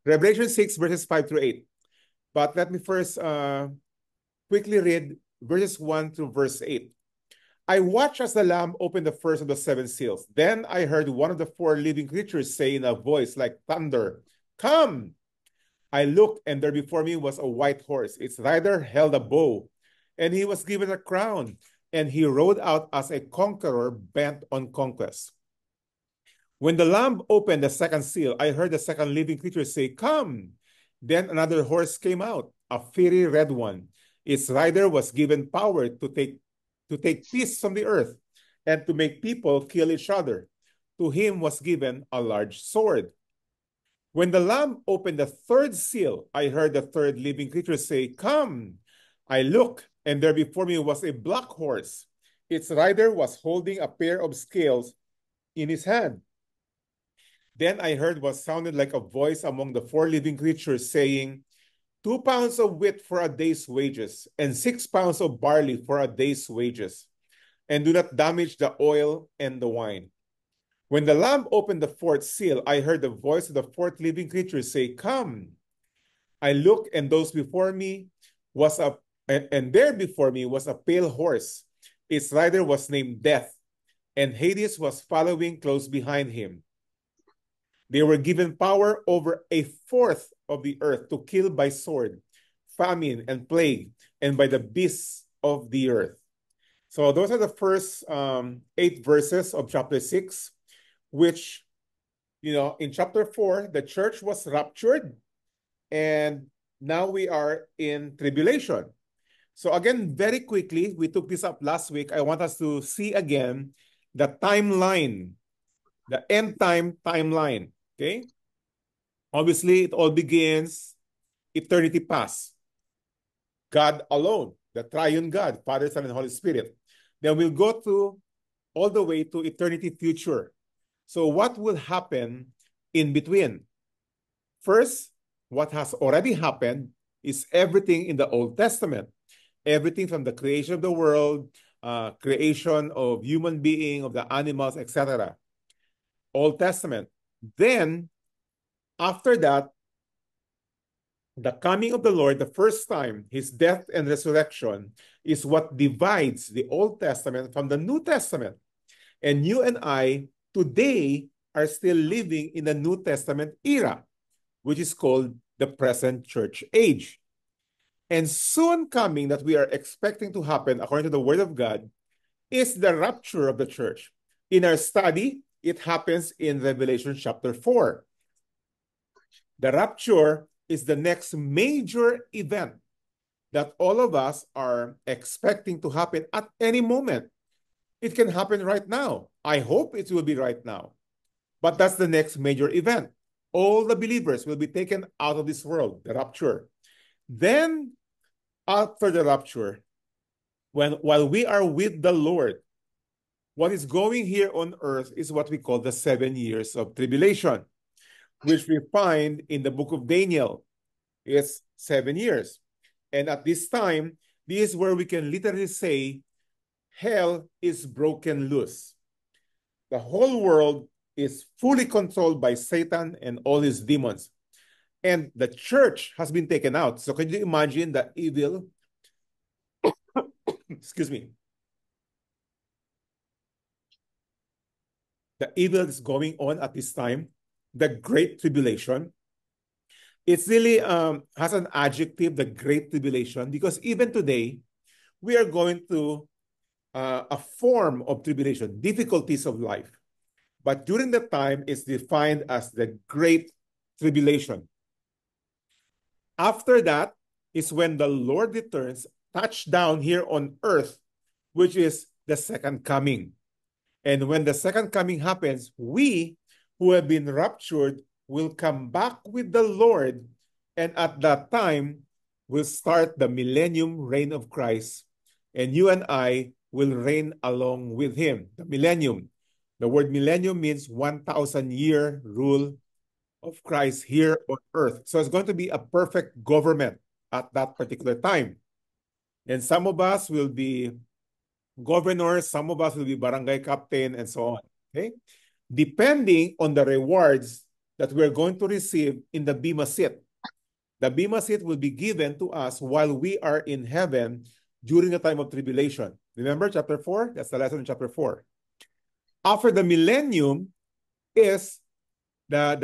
Revelation 6, verses 5 through 8. But let me first quickly read verses 1 through verse 8. I watched as the Lamb opened the first of the seven seals. Then I heard one of the four living creatures say in a voice like thunder, "Come!" I looked, and there before me was a white horse. Its rider held a bow, and he was given a crown, and he rode out as a conqueror bent on conquest. When the Lamb opened the second seal, I heard the second living creature say, "Come!" Then another horse came out, a fiery red one. Its rider was given power to take peace from the earth and to make people kill each other. To him was given a large sword. When the Lamb opened the third seal, I heard the third living creature say, "Come!" I looked, and there before me was a black horse. Its rider was holding a pair of scales in his hand. Then I heard what sounded like a voice among the four living creatures saying, 2 pounds of wheat for a day's wages, and 6 pounds of barley for a day's wages, and do not damage the oil and the wine. When the Lamb opened the fourth seal, I heard the voice of the fourth living creature say, "Come." I looked, and there before me was a pale horse. Its rider was named Death, and Hades was following close behind him. They were given power over a fourth of the earth to kill by sword, famine, and plague, and by the beasts of the earth. So those are the first 8 verses of chapter 6, which, in chapter 4, the church was raptured, and now we are in tribulation. So again, very quickly, we took this up last week. I want us to see again the timeline, the end time timeline. Okay? Obviously, it all begins eternity past. God alone, the triune God, Father, Son, and Holy Spirit. Then we'll go to all the way to eternity future. So what will happen in between? First, what has already happened is everything in the Old Testament. Everything from the creation of the world, creation of human being, of the animals, etc. Old Testament. Then, after that, the coming of the Lord, the first time, his death and resurrection, is what divides the Old Testament from the New Testament. And you and I, today, are still living in the New Testament era, which is called the present church age. And soon coming, that we are expecting to happen, according to the Word of God, is the rapture of the church. In our study, it happens in Revelation chapter 4. The rapture is the next major event that all of us are expecting to happen at any moment. It can happen right now. I hope it will be right now. But that's the next major event. All the believers will be taken out of this world, the rapture. Then, after the rapture, while we are with the Lord, what is going here on earth is what we call the 7 years of tribulation, which we find in the book of Daniel. It's 7 years. And at this time, this is where we can literally say, hell is broken loose. The whole world is fully controlled by Satan and all his demons. And the church has been taken out. So can you imagine the evil, excuse me, the evil is going on at this time, the Great Tribulation. It's really has an adjective, the Great Tribulation, because even today, we are going through a form of tribulation, difficulties of life. But during that time, it's defined as the Great Tribulation. After that is when the Lord returns, touch down here on earth, which is the second coming. And when the second coming happens, we who have been raptured will come back with the Lord. And at that time, we'll start the millennium reign of Christ. And you and I will reign along with him. The millennium. The word millennium means 1,000-year rule of Christ here on earth. So it's going to be a perfect government at that particular time. And some of us will be governors, some of us will be barangay captain, and so on. Okay? Depending on the rewards that we're going to receive in the Bema seat. The Bema seat will be given to us while we are in heaven during the time of tribulation. Remember chapter 4? That's the lesson in chapter 4. After the millennium is the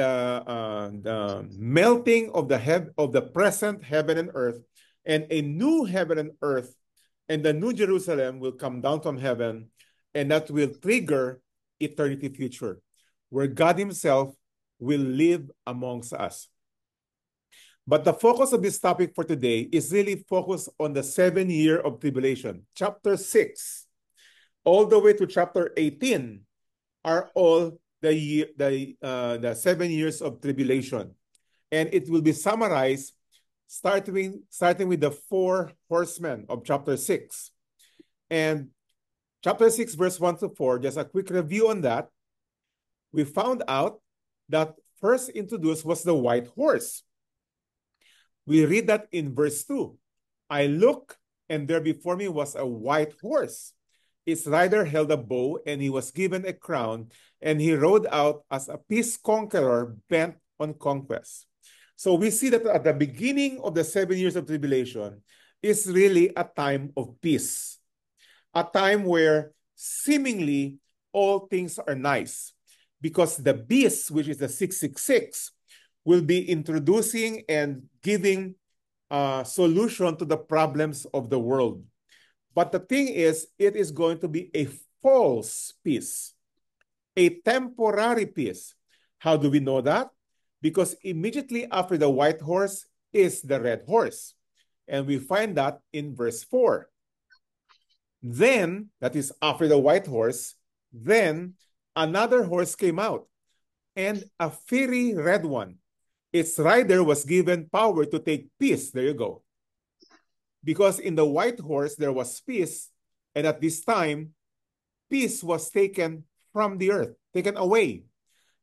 melting of the present heaven and earth, and a new heaven and earth, and the new Jerusalem will come down from heaven, and that will trigger eternity future, where God himself will live amongst us. But the focus of this topic for today is really focused on the 7 year of tribulation. Chapter 6 all the way to chapter 18 are all the 7 years of tribulation. And it will be summarized starting with the 4 horsemen of chapter 6. And chapter 6, verse 1 to 4, just a quick review on that. We found out that first introduced was the white horse. We read that in verse 2. I looked, and there before me was a white horse. Its rider held a bow, and he was given a crown, and he rode out as a peace conqueror bent on conquest. So we see that at the beginning of the 7 years of tribulation is really a time of peace, a time where seemingly all things are nice, because the beast, which is the 666, will be introducing and giving a solution to the problems of the world. But the thing is, it is going to be a false peace, a temporary peace. How do we know that? Because immediately after the white horse is the red horse. And we find that in verse 4. Then, that is after the white horse, then another horse came out, and a fiery red one. Its rider was given power to take peace. There you go. Because in the white horse, there was peace. And at this time, peace was taken from the earth, taken away.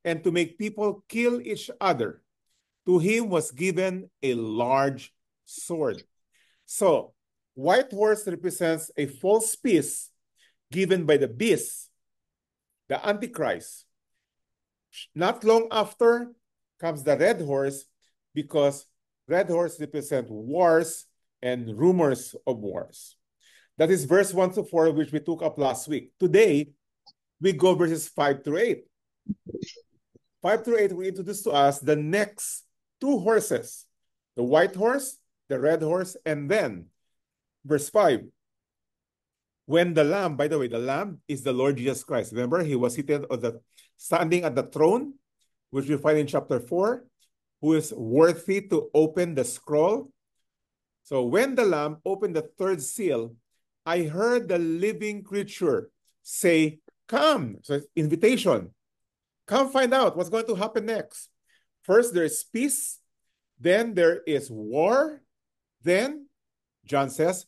And to make people kill each other, to him was given a large sword. So, white horse represents a false peace given by the beast, the Antichrist. Not long after comes the red horse, because red horse represent wars and rumors of wars. That is verse 1 to 4, which we took up last week. Today, we go verses 5 through 8. 5 through 8 will introduce to us the next 2 horses, the white horse, the red horse, and then verse 5. When the Lamb, by the way, the Lamb is the Lord Jesus Christ. Remember, he was standing at the throne, which we find in chapter 4, who is worthy to open the scroll. So when the Lamb opened the 3rd seal, I heard the living creature say, come. So it's invitation. Come find out what's going to happen next. First, there is peace. Then there is war. Then, John says,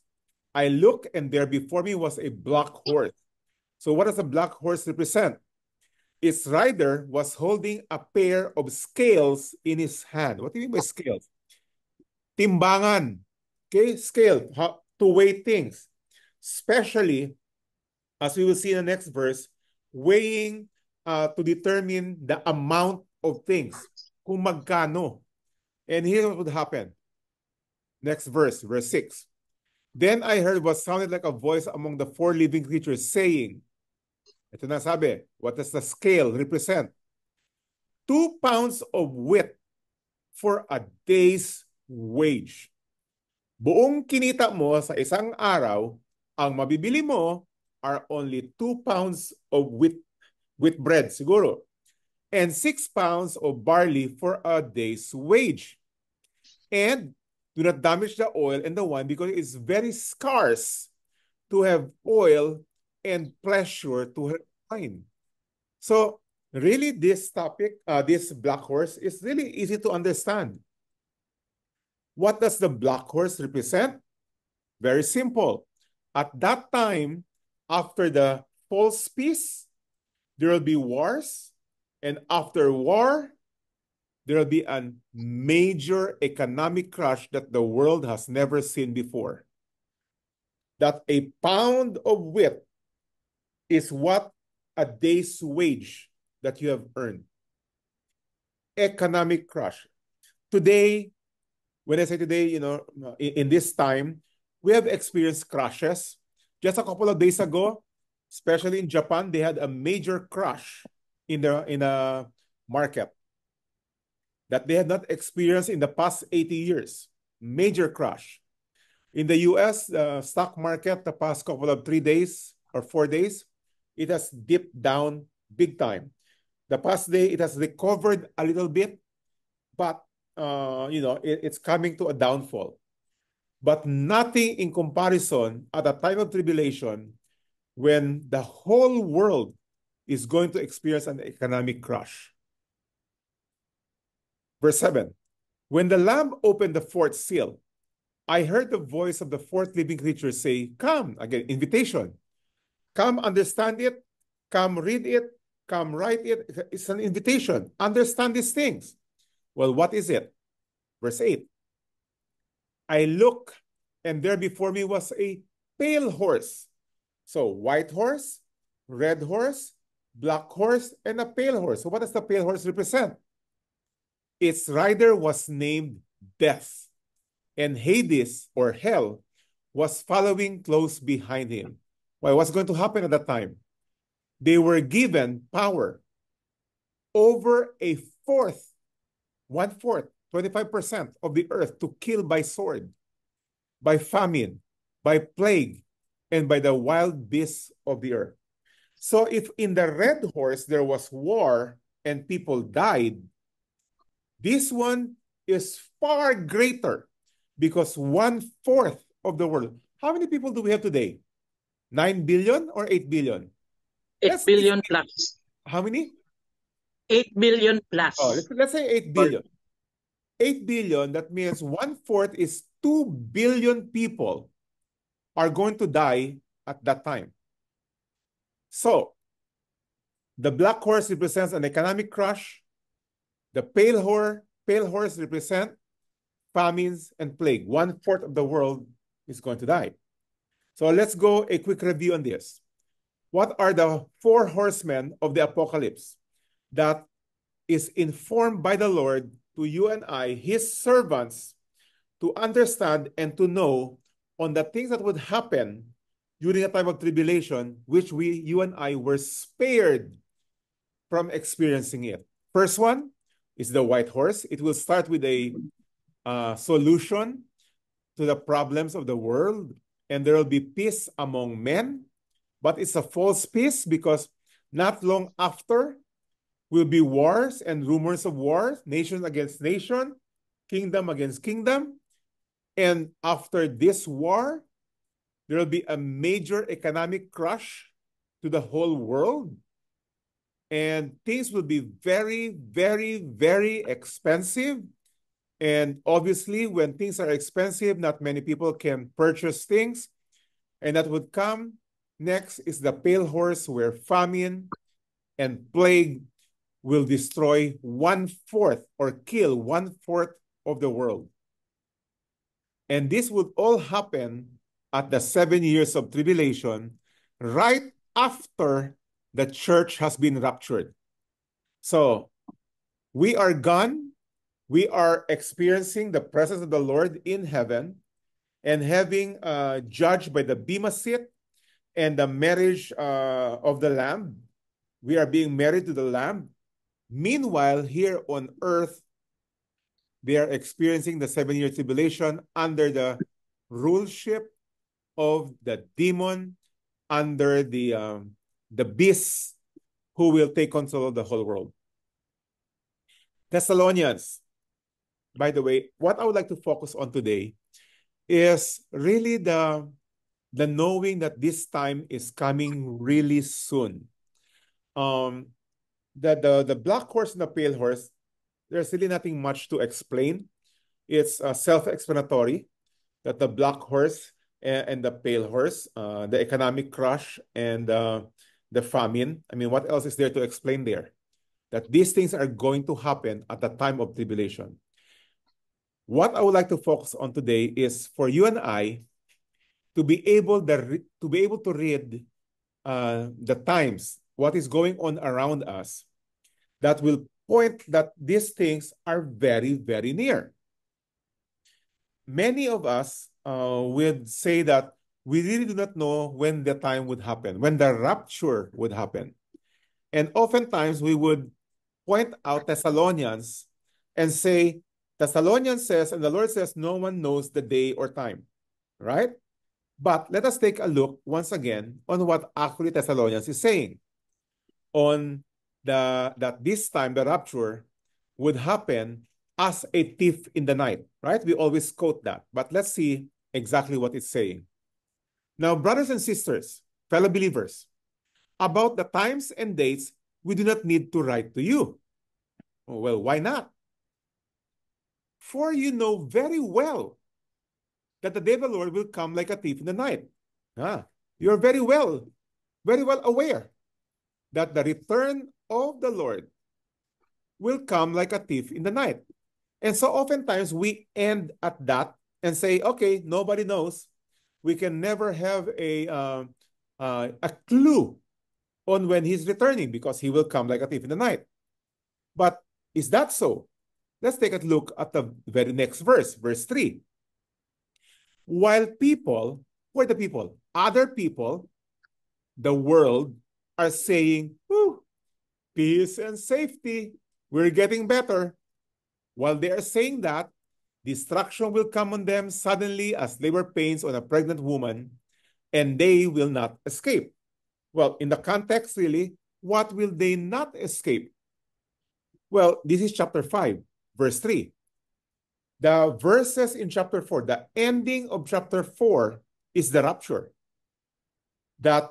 I look, and there before me was a black horse. So what does a black horse represent? Its rider was holding a pair of scales in his hand. What do you mean by scales? Timbangan. Okay, scale, to weigh things. Especially, as we will see in the next verse, weighing to determine the amount of things. Kung magkano. And here's what would happen. Next verse, verse 6. Then I heard what sounded like a voice among the 4 living creatures saying, ito na sabi, what does the scale represent? 2 pounds of wheat for a day's wage. Buong kinita mo sa isang araw, ang mabibili mo are only 2 pounds of wheat bread, siguro, and 6 pounds of barley for a day's wage. And do not damage the oil and the wine, because it's very scarce to have oil and pleasure to have wine. So really, this topic, this black horse, is really easy to understand. What does the black horse represent? Very simple. At that time, after the false peace, there will be wars, and after war, there will be a major economic crash that the world has never seen before. That a pound of wheat is what a day's wage that you have earned. economic crash. Today, when I say today, in this time, we have experienced crashes. Just a couple of days ago, especially in Japan, they had a major crash in the market that they had not experienced in the past 80 years. Major crash. In the US, the stock market, the past couple of 3 days or 4 days, it has dipped down big time. The past day, it has recovered a little bit, but it's coming to a downfall. But nothing in comparison at a time of tribulation when the whole world is going to experience an economic crash. Verse 7, when the Lamb opened the fourth seal, I heard the voice of the fourth living creature say, come, again, invitation. Come understand it, come read it, come write it. It's an invitation. Understand these things. Well, what is it? Verse 8, I look, and there before me was a pale horse. So white horse, red horse, black horse, and a pale horse. So what does the pale horse represent? Its rider was named Death, and Hades, or hell, was following close behind him. Well, what's going to happen at that time? They were given power over a fourth, 1/4, 25% of the earth to kill by sword, by famine, by plague, and by the wild beasts of the earth. So if in the red horse there was war and people died, this one is far greater because 1/4 of the world. How many people do we have today? 9 billion or 8 billion? 8 billion plus. How many? 8 billion plus. Oh, let's say 8 billion. 8 billion, that means 1/4 is 2 billion people are going to die at that time. So, the black horse represents an economic crash. The pale horse represent famines and plague. 1/4 of the world is going to die. So let's go a quick review on this. What are the 4 horsemen of the apocalypse that is informed by the Lord to you and I, his servants, to understand and to know on the things that would happen during a time of tribulation, which you and I were spared from experiencing it. First one is the white horse. It will start with a solution to the problems of the world, and there will be peace among men. But it's a false peace because not long after will be wars and rumors of wars, nation against nation, kingdom against kingdom. And after this war, there will be a major economic crash to the whole world. And things will be very, very, very expensive. And obviously, when things are expensive, not many people can purchase things. And that would come. Next is the pale horse, where famine and plague will destroy 1/4 or kill 1/4 of the world. And this would all happen at the 7 years of tribulation, right after the church has been raptured. So we are gone. We are experiencing the presence of the Lord in heaven and having judged by the Bema seat and the marriage of the Lamb. We are being married to the Lamb. Meanwhile, here on earth, they are experiencing the 7-year tribulation under the ruleship of the demon, under the beast who will take control of the whole world. Thessalonians, by the way, what I would like to focus on today is really the knowing that this time is coming really soon. The black horse and the pale horse, there's really nothing much to explain. It's self-explanatory that the black horse and the pale horse, the economic crash and the famine. I mean, what else is there to explain there? That these things are going to happen at the time of tribulation. What I would like to focus on today is for you and I to be able to read the times, what is going on around us, that will point that these things are very, very near. Many of us would say that we really do not know when the time would happen, when the rapture would happen. And oftentimes we would point out Thessalonians and say, Thessalonians says, and the Lord says, no one knows the day or time, right? But let us take a look once again on what actually Thessalonians is saying on that this time the rapture would happen as a thief in the night, right? We always quote that, but let's see exactly what it's saying. Now, brothers and sisters, fellow believers, about the times and dates, we do not need to write to you. Well, why not? For you know very well that the day of the Lord will come like a thief in the night. You're very well aware that the return of the Lord will come like a thief in the night. And so oftentimes we end at that and say, okay, nobody knows. We can never have a clue on when he's returning because he will come like a thief in the night. But is that so? Let's take a look at the very next verse, verse 3. While people, who are the people? Other people, the world, are saying, peace and safety, we're getting better. While they are saying that, destruction will come on them suddenly as labor pains on a pregnant woman, and they will not escape. Well, in the context, really, what will they not escape? Well, this is chapter 5, verse 3. The verses in chapter 4, the ending of chapter 4 is the rapture. That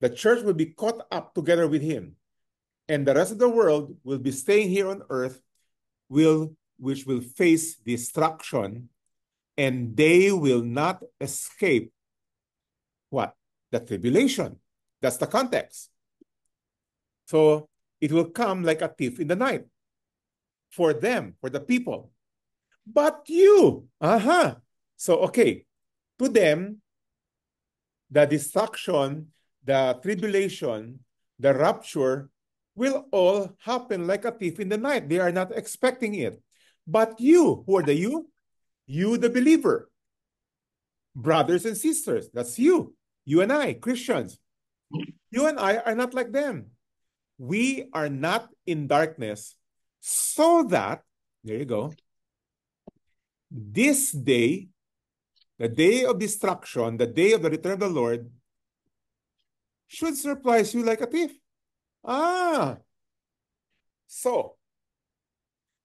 the church will be caught up together with him, and the rest of the world will be staying here on earth, which will face destruction, and they will not escape what? The tribulation. That's the context. So it will come like a thief in the night for them, for the people. But you, so okay, to them, the destruction, the tribulation, the rapture will all happen like a thief in the night. They are not expecting it. But you, who are the you? You, the believer. Brothers and sisters, that's you. You and I, Christians. You and I are not like them. We are not in darkness so that, there you go, this day, the day of destruction, the day of the return of the Lord, should surprise you like a thief. So,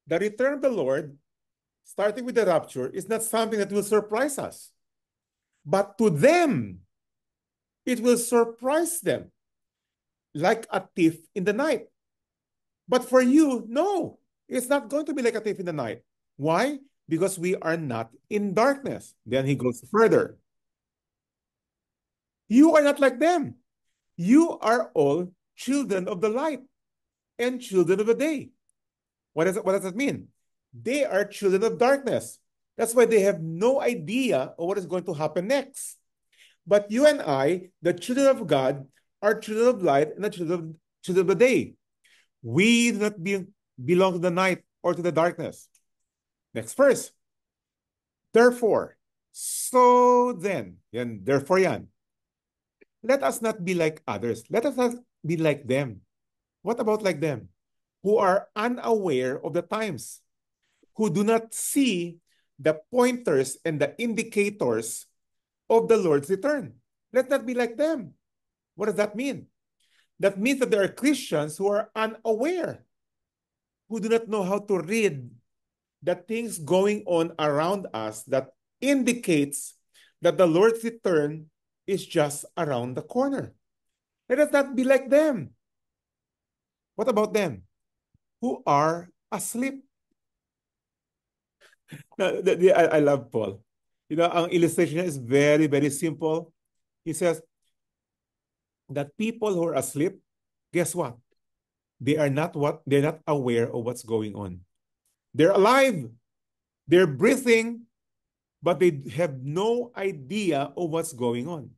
the return of the Lord, starting with the rapture, is not something that will surprise us. But to them, it will surprise them like a thief in the night. But for you, no, it's not going to be like a thief in the night. Why? Because we are not in darkness. Then he goes further. You are not like them. You are all children of the light and children of the day. What does that mean? They are children of darkness. That's why they have no idea of what is going to happen next. But you and I, the children of God, are children of light and the children of the day. We do not belong to the night or to the darkness. Next verse. Therefore, so then, therefore yan, let us not be like others. Let us not be like them. What about like them? Who are unaware of the times, who do not see the pointers and the indicators of the Lord's return. Let not be like them. What does that mean? That means that there are Christians who are unaware, who do not know how to read the things going on around us that indicates that the Lord's return is just around the corner. Let us not be like them. What about them? Who are asleep. I love Paul. You know, ang illustration is very, very simple. He says that people who are asleep, guess what? They are not they're not aware of what's going on. They're alive. They're breathing, but they have no idea of what's going on.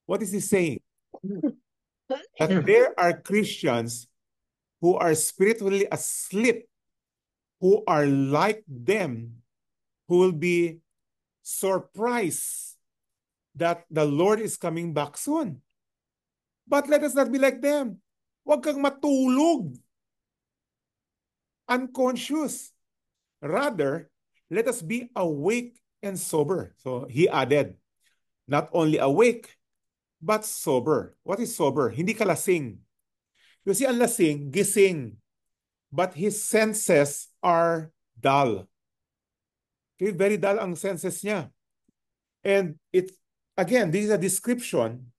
What is he saying? That there are Christians who are spiritually asleep, who are like them, who will be surprised that the Lord is coming back soon. But let us not be like them. Huwag kang matulog, unconscious. Rather, let us be awake and sober. So he added, not only awake, but sober. What is sober? Hindi ka lasing. You see, ang lasing, gising. But his senses are dull. Okay, very dull ang senses niya. And it's, again, this is a description.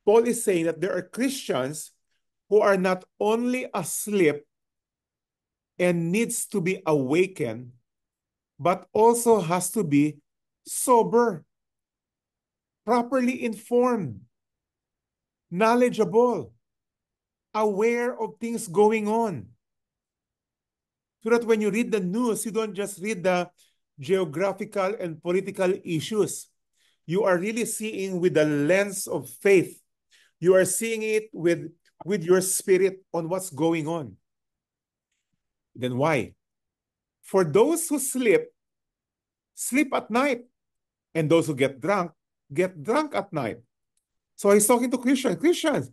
Paul is saying that there are Christians who are not only asleep and needs to be awakened, but also has to be sober, properly informed, knowledgeable, aware of things going on. So that when you read the news, you don't just read the geographical and political issues. You are really seeing with the lens of faith. You are seeing it with your spirit on what's going on. Then why? For those who sleep at night. And those who get drunk at night. So he's talking to Christians. Christians,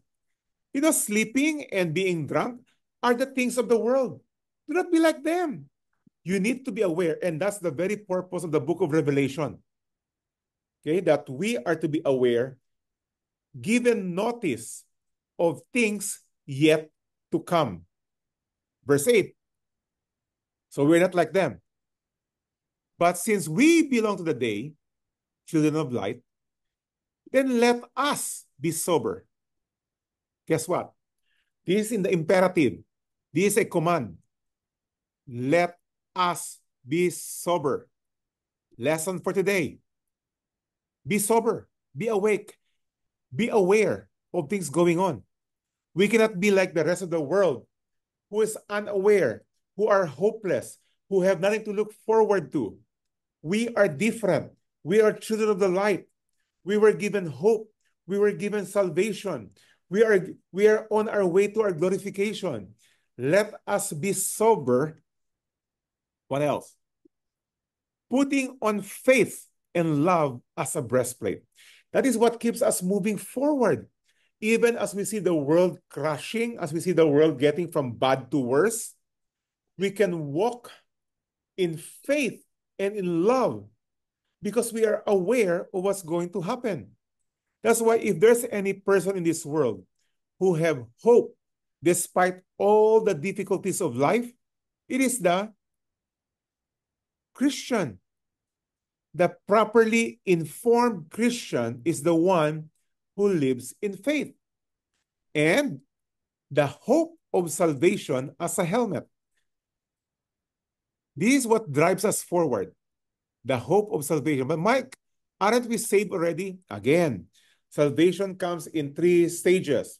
sleeping and being drunk are the things of the world. Do not be like them. You need to be aware, and that's the very purpose of the book of Revelation. Okay, that we are to be aware, given notice of things yet to come. Verse 8. So we're not like them. But since we belong to the day, children of light, then let us be sober. Guess what? This is in the imperative. This is a command. Let us be sober. Lesson for today. Be sober. Be awake. Be aware of things going on. We cannot be like the rest of the world who is unaware, who are hopeless, who have nothing to look forward to. We are different. We are children of the light. We were given hope. We were given salvation. We are on our way to our glorification. Let us be sober. What else? Putting on faith and love as a breastplate. That is what keeps us moving forward. Even as we see the world crashing, as we see the world getting from bad to worse, we can walk in faith and in love because we are aware of what's going to happen. That's why if there's any person in this world who have hope despite all the difficulties of life, it is the Christian. The properly informed Christian is the one who lives in faith. And the hope of salvation as a helmet. This is what drives us forward. The hope of salvation. But Mike, aren't we saved already? Again, salvation comes in 3 stages: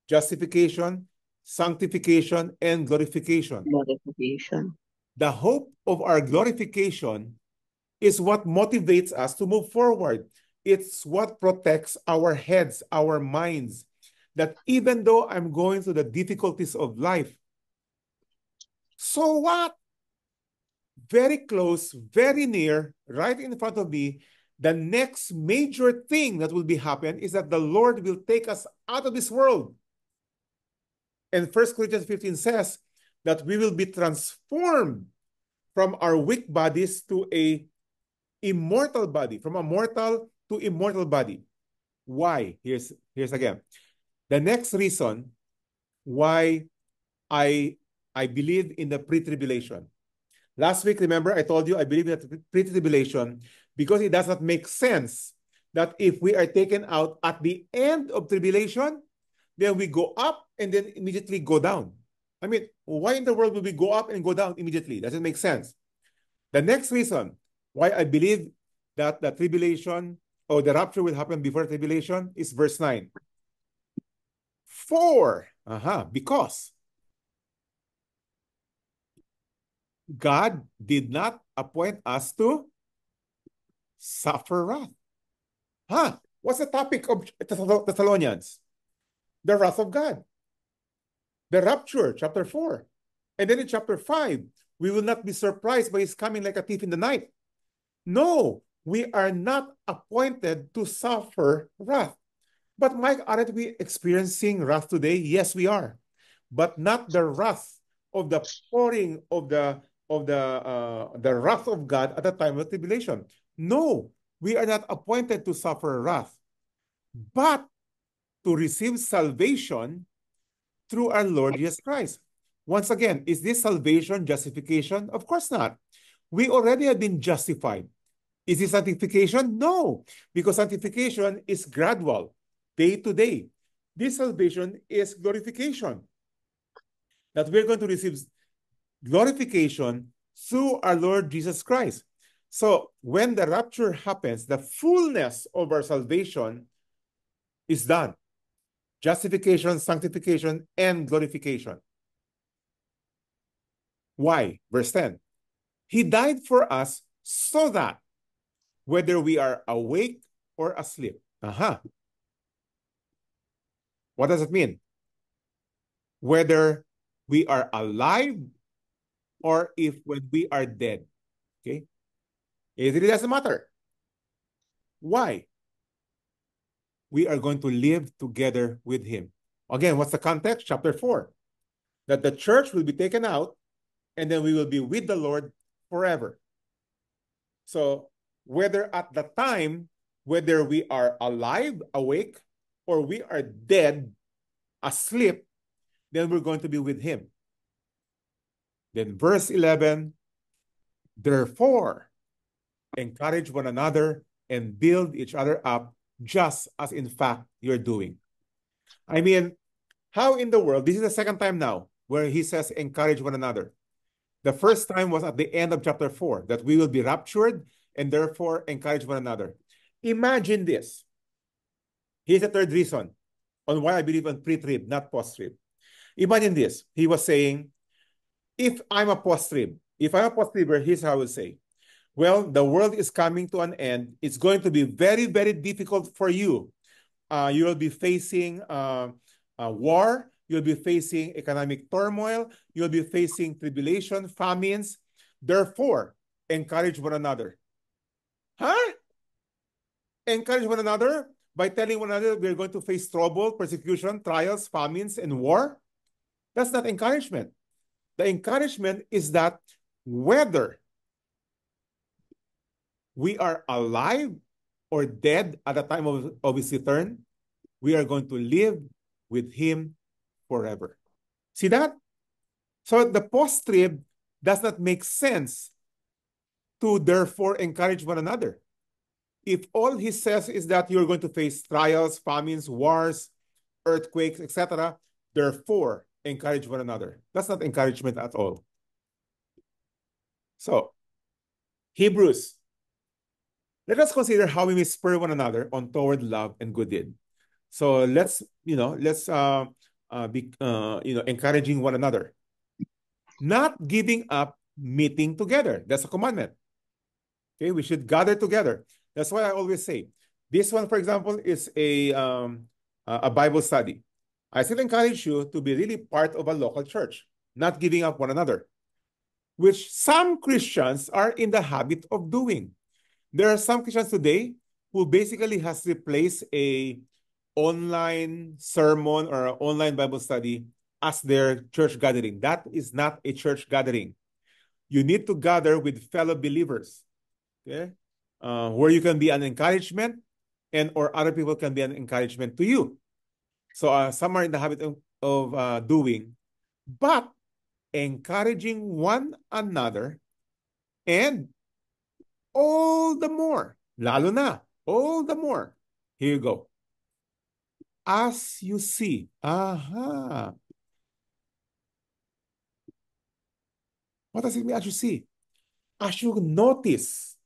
justification, sanctification, and glorification. Glorification. The hope of our glorification is what motivates us to move forward. It's what protects our heads, our minds, that even though I'm going through the difficulties of life, so what? Very close, very near, right in front of me, the next major thing that will be happen is that the Lord will take us out of this world. And 1 Corinthians 15 says that we will be transformed from our weak bodies to a immortal body, from a mortal to immortal body. Why? Here's again. The next reason why I believe in the pre-tribulation. Last week, remember, I told you I believe in the pre-tribulation because it does not make sense that if we are taken out at the end of tribulation, then we go up and then immediately go down. I mean, why in the world would we go up and go down immediately? Doesn't make sense. The next reason why I believe that the tribulation or the rapture will happen before tribulation is verse 9. Because God did not appoint us to suffer wrath. What's the topic of Thessalonians? The wrath of God. The rapture, chapter 4. And then in chapter 5, we will not be surprised by his coming like a thief in the night. No, we are not appointed to suffer wrath. But Mike, aren't we experiencing wrath today? Yes, we are. But not the wrath of the pouring of the wrath of God at the time of tribulation. No, we are not appointed to suffer wrath, but to receive salvation through our Lord Jesus Christ. Once again, is this salvation justification? Of course not. We already have been justified. Is it sanctification? No, because sanctification is gradual, day to day. This salvation is glorification. That we're going to receive glorification through our Lord Jesus Christ. So when the rapture happens, the fullness of our salvation is done. Justification, sanctification, and glorification. Why? Verse 10. He died for us so that whether we are awake or asleep. What does it mean? Whether we are alive or if when we are dead. Okay? It really doesn't matter. Why? We are going to live together with him. Again, what's the context? Chapter 4. That the church will be taken out and then we will be with the Lord forever. So whether at the time, whether we are alive, awake, or we are dead, asleep, then we're going to be with him. Then verse 11, therefore, encourage one another and build each other up, just as in fact you're doing. I mean, how in the world, this is the second time now where he says encourage one another. The first time was at the end of chapter 4, that we will be raptured and therefore encourage one another. Imagine this. Here's the third reason on why I believe in pre-trib, not post-trib. Imagine this. He was saying, if I'm a post-trib, here's how I would say. Well, the world is coming to an end. It's going to be very, very difficult for you. You will be facing war. You'll be facing economic turmoil. You'll be facing tribulation, famines. Therefore, encourage one another. Huh? Encourage one another by telling one another we're going to face trouble, persecution, trials, famines, and war? That's not encouragement. The encouragement is that whether we are alive or dead at the time of his return, we are going to live with him forever. See that? So the post-trib does not make sense to therefore encourage one another. If all he says is that you're going to face trials, famines, wars, earthquakes, etc., therefore encourage one another. That's not encouragement at all. So, Hebrews. Let us consider how we may spur one another on toward love and good deed. So let's be encouraging one another. Not giving up meeting together. That's a commandment. Okay, we should gather together. That's why I always say, this one, for example, is a Bible study. I still encourage you to be really part of a local church, not giving up one another, which some Christians are in the habit of doing. There are some Christians today who basically has replaced a online sermon or an online Bible study as their church gathering. That is not a church gathering. You need to gather with fellow believers, okay? Where you can be an encouragement and or other people can be an encouragement to you. So some are in the habit of doing, but encouraging one another and all the more, lalo na, all the more. Here you go. As you see. What does it mean as you see? As you notice,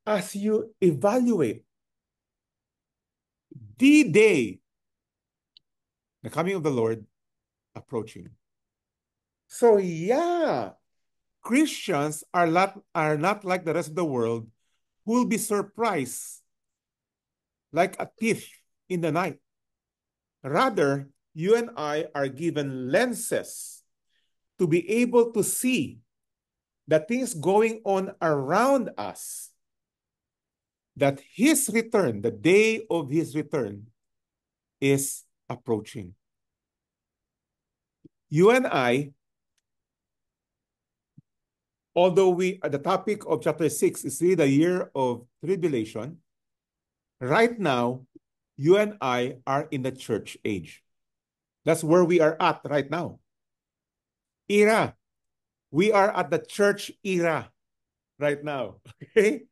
as you evaluate the day, the coming of the Lord approaching. So yeah, Christians are not like the rest of the world who will be surprised like a thief in the night. Rather, you and I are given lenses to be able to see the things going on around us, that his return, the day of his return, is approaching. You and I, although the topic of chapter 6 is really the year of tribulation, right now, you and I are in the church age. That's where we are at right now. Era. We are at the church era right now. Okay?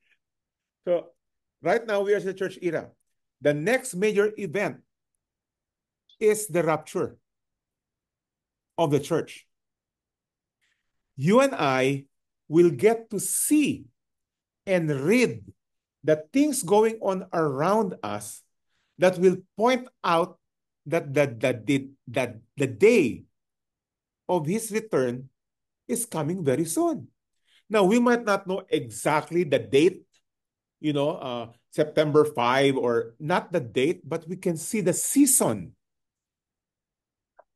So right now we are in the church era. The next major event is the rapture of the church. You and I will get to see and read the things going on around us that will point out that the day of his return is coming very soon. Now, we might not know exactly the date, September 5 or not the date, but we can see the season,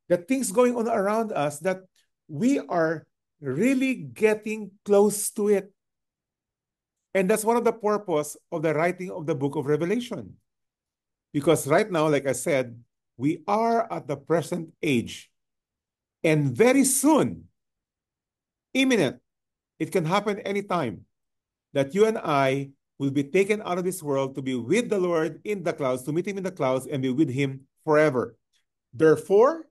the things going on around us, that we are really getting close to it. And that's one of the purpose of the writing of the book of Revelation. Because right now, like I said, we are at the present age. And very soon, imminent, it can happen anytime, that you and I will be taken out of this world to be with the Lord in the clouds, to meet him in the clouds and be with him forever. Therefore,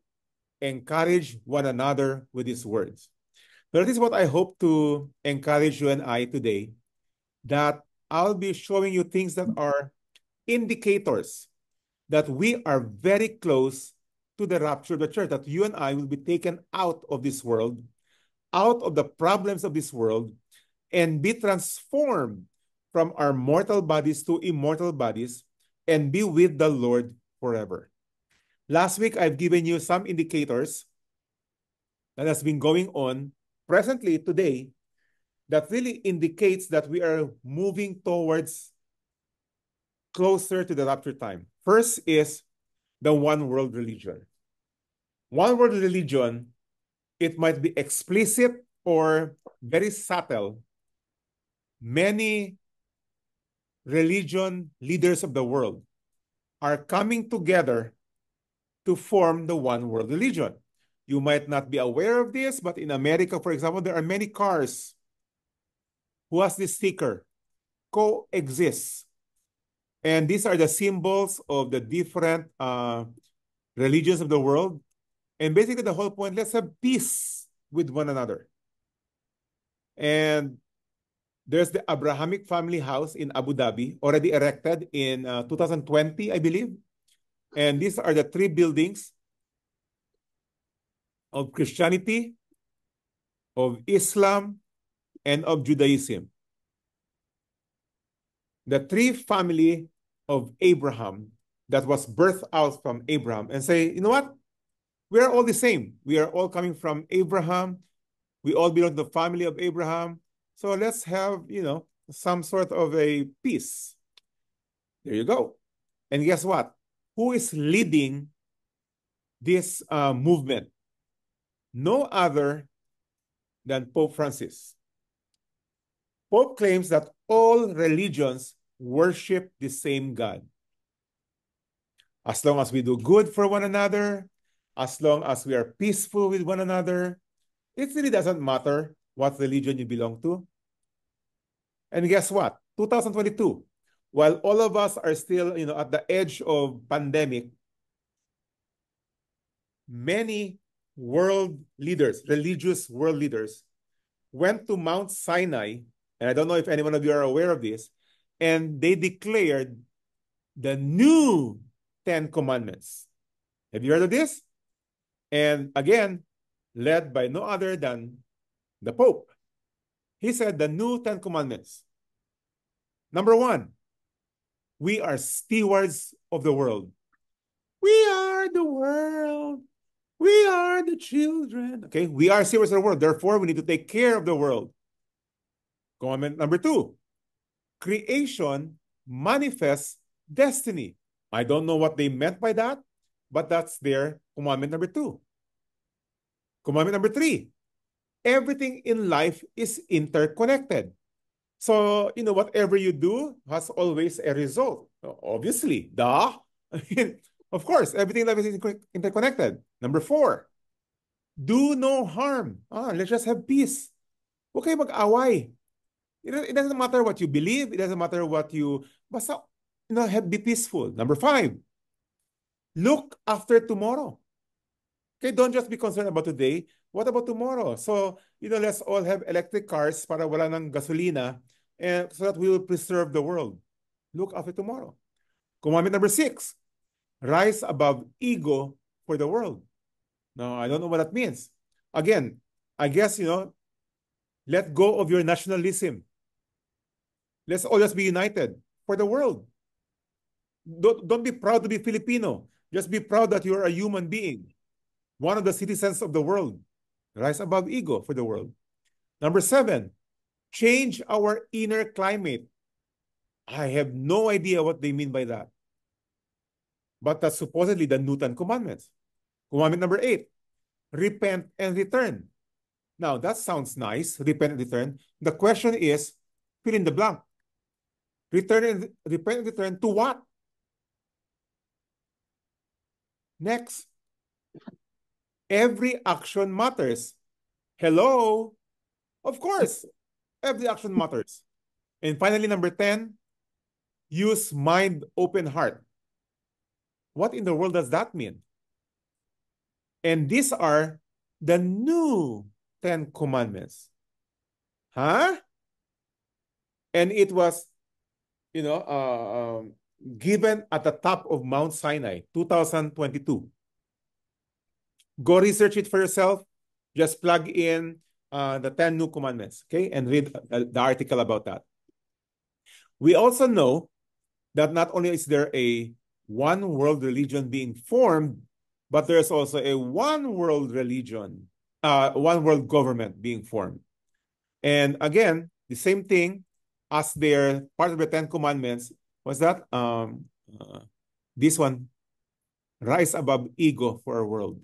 encourage one another with these words. That is what I hope to encourage you and I today, that I'll be showing you things that are indicators that we are very close to the rapture of the church, that you and I will be taken out of this world, out of the problems of this world, and be transformed from our mortal bodies to immortal bodies and be with the Lord forever. Last week, I've given you some indicators that has been going on presently today that really indicates that we are moving towards closer to the rapture time. First is the one world religion. One world religion, it might be explicit or very subtle. Many religion leaders of the world are coming together to form the one world religion. You might not be aware of this, but in America, for example, there are many cars who has this sticker, coexist. And these are the symbols of the different religions of the world. And basically the whole point, let's have peace with one another. And there's the Abrahamic family house in Abu Dhabi, already erected in 2020, I believe. And these are the 3 buildings of Christianity, of Islam, and of Judaism. The 3 family of Abraham that was birthed out from Abraham, and say, you know what? We are all the same. We are all coming from Abraham. We all belong to the family of Abraham. So let's have, some sort of a peace. There you go. And guess what? Who is leading this movement? No other than Pope Francis. Pope claims that all religions worship the same God. As long as we do good for one another, as long as we are peaceful with one another, it really doesn't matter what religion you belong to. And guess what? 2022, while all of us are still, at the edge of pandemic, many world leaders, religious world leaders, went to Mount Sinai, and I don't know if any one of you are aware of this, and they declared the new 10 commandments. Have you heard of this? And again, led by no other than the Pope. He said the new 10 commandments. Number 1, we are stewards of the world. We are the world. We are the children. Okay, we are stewards of the world. Therefore, we need to take care of the world. Commandment number 2, creation manifests destiny. I don't know what they meant by that, but that's their Commandment number 2. Commandment number 3. Everything in life is interconnected. So, whatever you do has always a result. Obviously, duh. I mean, of course, everything in life is interconnected. Number 4, do no harm. Let's just have peace. Huwag kayo mag-away. It doesn't matter what you believe. It doesn't matter what you... Basta, be peaceful. Number 5, look after tomorrow. Okay, don't just be concerned about today. What about tomorrow? So, let's all have electric cars para wala ng gasolina and so that we will preserve the world. Look after tomorrow. Commandment number 6, rise above ego for the world. Now, I don't know what that means. Again, I guess, let go of your nationalism. Let's all just be united for the world. Don't be proud to be Filipino. Just be proud that you're a human being, one of the citizens of the world. Rise above ego for the world. Number 7, change our inner climate. I have no idea what they mean by that. But that's supposedly the New Ten Commandments. Commandment number 8, repent and return. Now, that sounds nice, repent and return. The question is, fill in the blank. Repent and return to what? Next. Every action matters. Hello? Of course, every action matters. And finally, number 10, use mind, open heart. What in the world does that mean? And these are the new 10 commandments. Huh? And it was, given at the top of Mount Sinai, 2022. Go research it for yourself. Just plug in the 10 new commandments, okay? And read the article about that. We also know that not only is there a one world religion being formed, but there's also a one world religion, one world government being formed. And again, the same thing as their part of the 10 commandments was that this one, rise above ego for our world.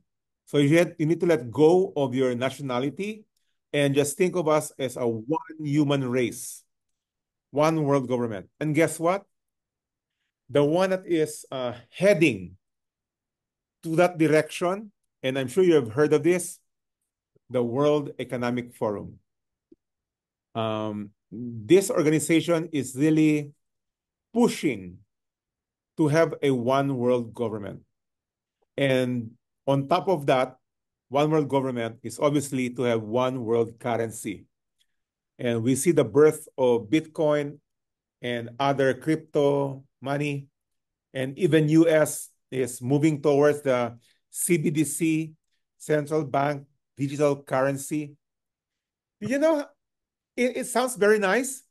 So you need to let go of your nationality and just think of us as a one human race, one world government. And guess what? The one that is heading to that direction, and I'm sure you have heard of this, the World Economic Forum. This organization is really pushing to have a one world government. And on top of that, one world government is obviously to have one world currency. And we see the birth of Bitcoin and other crypto money. And even US is moving towards the CBDC, central bank digital currency. It sounds very nice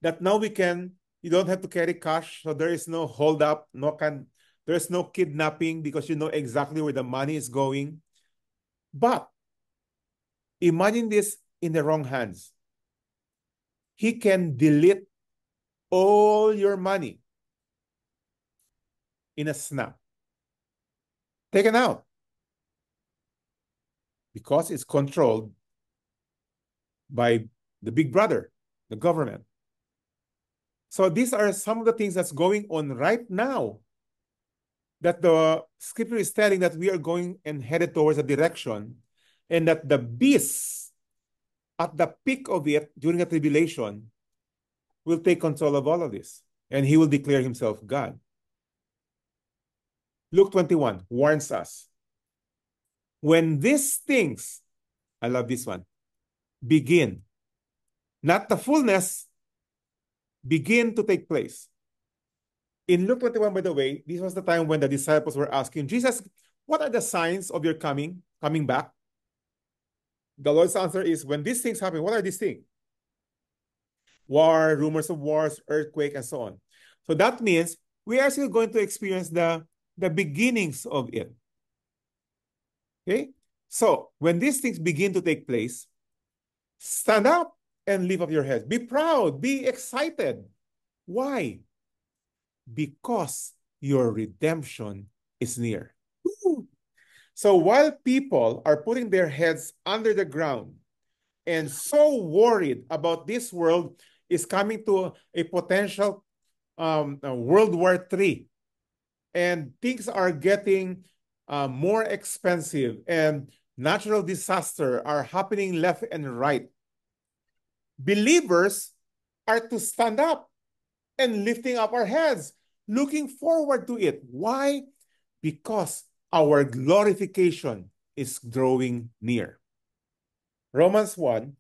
that now you don't have to carry cash. So there is no hold up, there's no kidnapping because you know exactly where the money is going. But imagine this in the wrong hands. He can delete all your money in a snap. Taken out. Because it's controlled by the big brother, the government. So these are some of the things that's going on right now that the scripture is telling that we are going and headed towards a direction, and that the beast at the peak of it during the tribulation will take control of all of this, and he will declare himself God. Luke 21 warns us. When these things, I love this one, begin, not the fullness, begin to take place. In Luke 21, by the way, this was the time when the disciples were asking Jesus, what are the signs of your coming back? The Lord's answer is, when these things happen, what are these things? War, rumors of wars, earthquake, and so on. So that means we are still going to experience the beginnings of it. Okay? So when these things begin to take place, stand up and lift up your heads. Be proud, be excited. Why? Because your redemption is near. Woo! So while people are putting their heads under the ground and so worried about this world is coming to a potential World War III, and things are getting more expensive, and natural disasters are happening left and right, believers are to stand up and lifting up our heads, looking forward to it. Why? Because our glorification is drawing near. Romans 1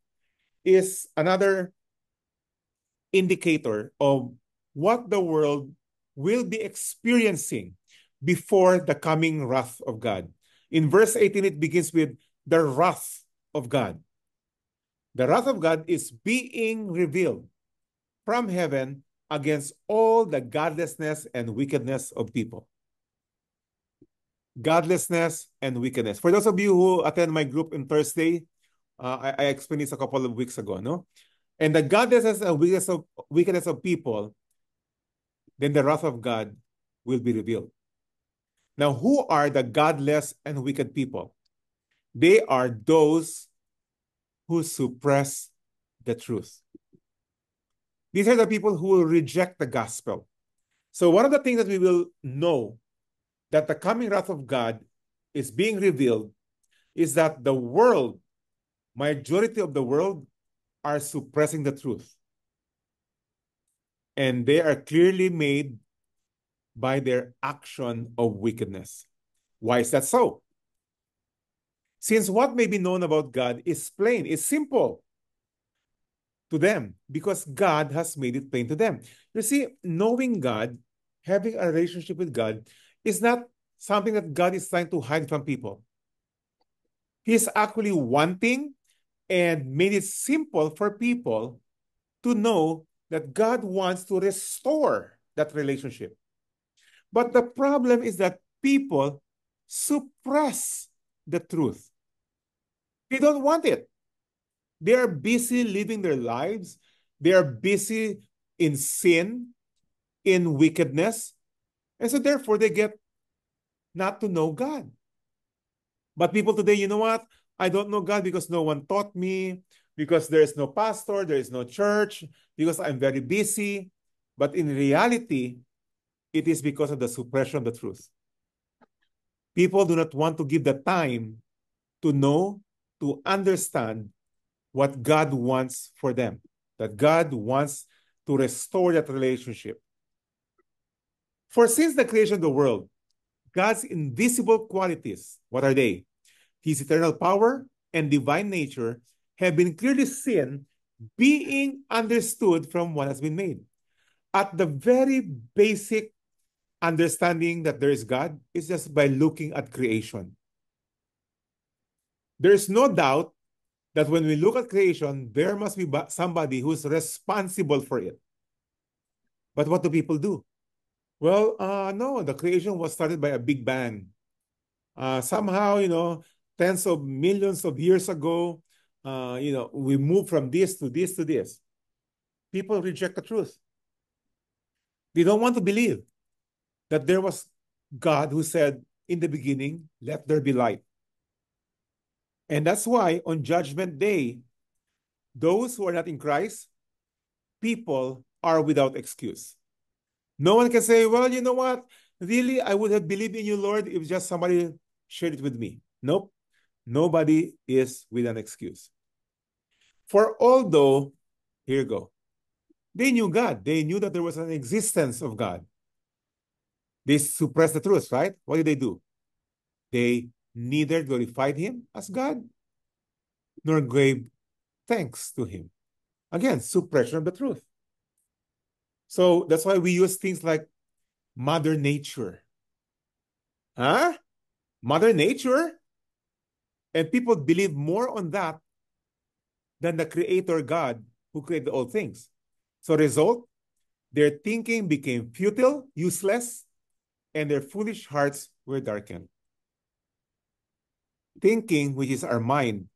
is another indicator of what the world will be experiencing before the coming wrath of God. In verse 18, it begins with the wrath of God. The wrath of God is being revealed from heaven against all the godlessness and wickedness of people. Godlessness and wickedness. For those of you who attend my group on Thursday, I explained this a couple of weeks ago, no? And the godlessness and wickedness of people, then the wrath of God will be revealed. Now, who are the godless and wicked people? They are those who suppress the truth. These are the people who will reject the gospel. So one of the things that we will know that the coming wrath of God is being revealed is that the world, majority of the world, are suppressing the truth. And they are clearly made by their action of wickedness. Why is that so? Since what may be known about God is plain, is simple to them, because God has made it plain to them. You see, knowing God, having a relationship with God, is not something that God is trying to hide from people. He is actually wanting and made it simple for people to know that God wants to restore that relationship. But the problem is that people suppress the truth. They don't want it. They are busy living their lives. They are busy in sin, in wickedness. And so therefore they get not to know God. But people today, you know what? I don't know God because no one taught me, because there is no pastor, there is no church, because I'm very busy. But in reality, it is because of the suppression of the truth. People do not want to give the time to know, to understand what God wants for them, that God wants to restore that relationship. For since the creation of the world, God's invisible qualities, what are they? His eternal power and divine nature have been clearly seen, being understood from what has been made. At the very basic understanding that there is God is just by looking at creation. There is no doubt that when we look at creation, there must be somebody who's responsible for it. But what do people do? Well, no, the creation was started by a big bang. Somehow, tens of millions of years ago, we moved from this to this to this. People reject the truth. They don't want to believe that there was God who said, in the beginning, let there be light. And that's why on Judgment Day, those who are not in Christ, people are without excuse. No one can say, well, you know what? Really, I would have believed in you, Lord, if just somebody shared it with me. Nope. Nobody is with an excuse. For although, here you go, they knew God. They knew that there was an existence of God. They suppressed the truth, right? What did they do? They neither glorified him as God nor gave thanks to him. Again, suppression of the truth. So that's why we use things like Mother Nature. Huh? Mother Nature? And people believe more on that than the Creator God who created all things. So result, their thinking became futile, useless, and their foolish hearts were darkened. Thinking, which is our mind,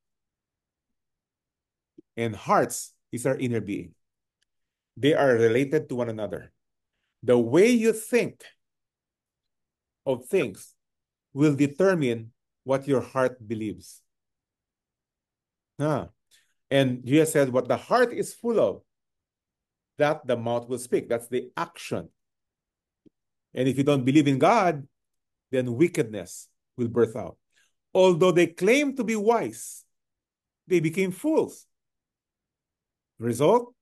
and hearts is our inner being. They are related to one another. The way you think of things will determine what your heart believes. And Jesus said, what the heart is full of, that the mouth will speak. That's the action. And if you don't believe in God, then wickedness will birth out. Although they claim to be wise, they became fools. Result,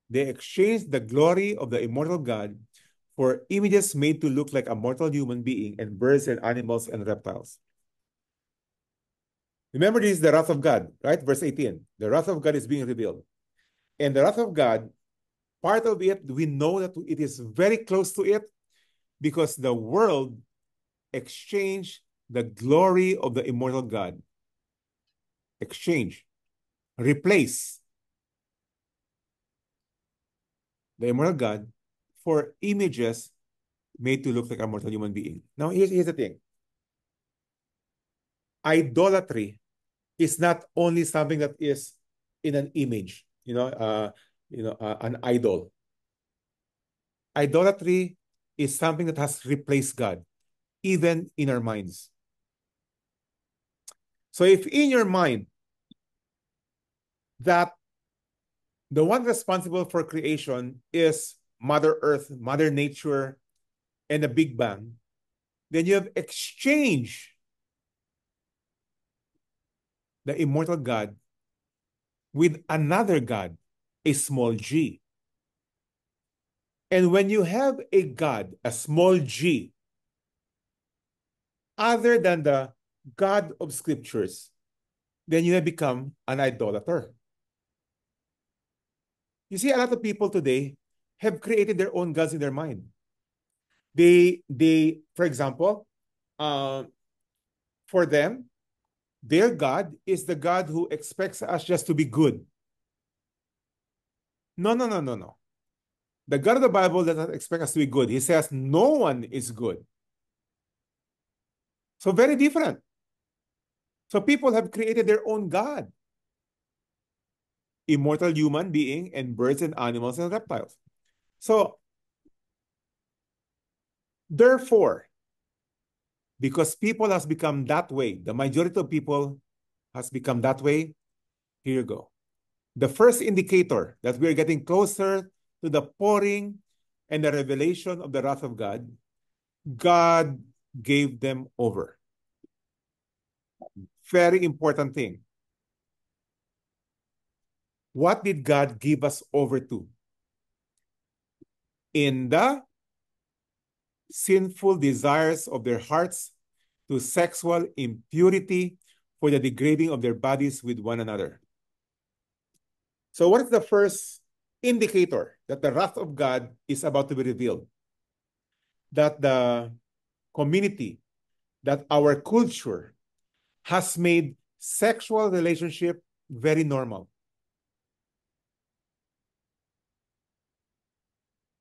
they exchanged the glory of the immortal God for images made to look like a mortal human being and birds and animals and reptiles. Remember, this is the wrath of God, right? Verse 18. The wrath of God is being revealed. And the wrath of God, part of it, we know that it is very close to it because the world exchanged the glory of the immortal God. Exchange. Replace the immortal God for images made to look like a mortal human being. Now, here's the thing. Idolatry is not only something that is in an image, an idol. Idolatry is something that has replaced God, even in our minds. So if in your mind that the one responsible for creation is Mother Earth, Mother Nature, and the Big Bang, then you have exchanged the immortal God with another God, a small g. And when you have a God, a small g, other than the God of scriptures, then you have become an idolater. You see, a lot of people today have created their own gods in their mind. For example, for them, their God is the God who expects us just to be good. No, no, no, no, no. The God of the Bible does not expect us to be good. He says no one is good. So very different. So people have created their own God. Immortal human being and birds and animals and reptiles. So therefore, because people has become that way, the majority of people has become that way, here you go. The first indicator that we're getting closer to the pouring and the revelation of the wrath of God, God gave them over. Very important thing. What did God give us over to? In the sinful desires of their hearts, to sexual impurity, for the degrading of their bodies with one another. So what is the first indicator that the wrath of God is about to be revealed? That the community, that our culture has made sexual relationship very normal.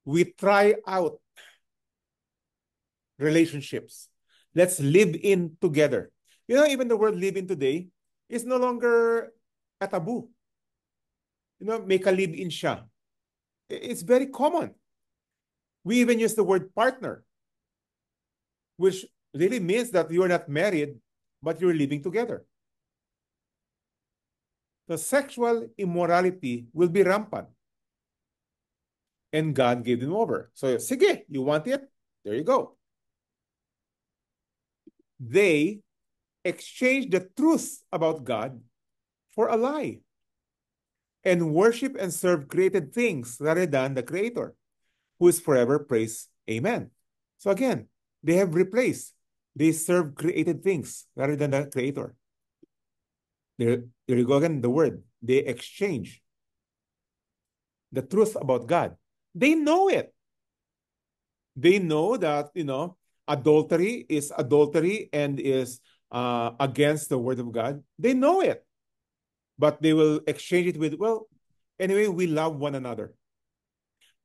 We try out relationships. Let's live in together. Even the word live in today is no longer a taboo. Make a live in siya. It's very common. We even use the word partner, which really means that you're not married, but you're living together. The sexual immorality will be rampant. And God gave them over. So, sige, you want it? There you go. They exchanged the truth about God for a lie and worship and serve created things rather than the Creator, who is forever praised. Amen. So again, they have replaced. They serve created things rather than the Creator. There you go again, the word. They exchange the truth about God. They know it. They know that, adultery is adultery and is against the word of God. They know it. But they will exchange it with, well, anyway, we love one another.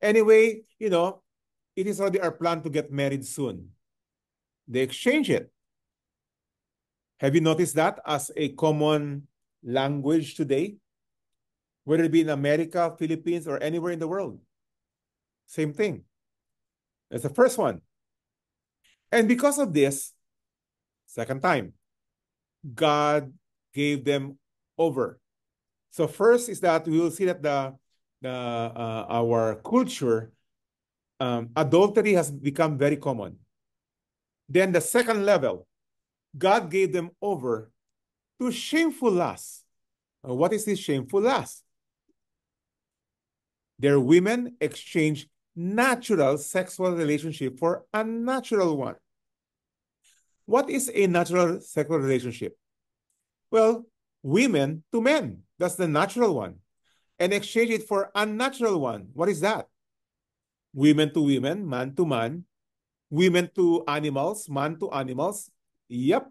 Anyway, it is already our plan to get married soon. They exchange it. Have you noticed that as a common language today? Whether it be in America, Philippines, or anywhere in the world. Same thing. That's the first one. And because of this, second time, God gave them over. So first is that we will see that our culture, adultery has become very common. Then the second level, God gave them over to shameful lust. What is this shameful lust? Their women exchange natural sexual relationship for unnatural one. What is a natural sexual relationship? Well, women to men. That's the natural one. And exchange it for unnatural one. What is that? Women to women, man to man. Women to animals, man to animals. Yep.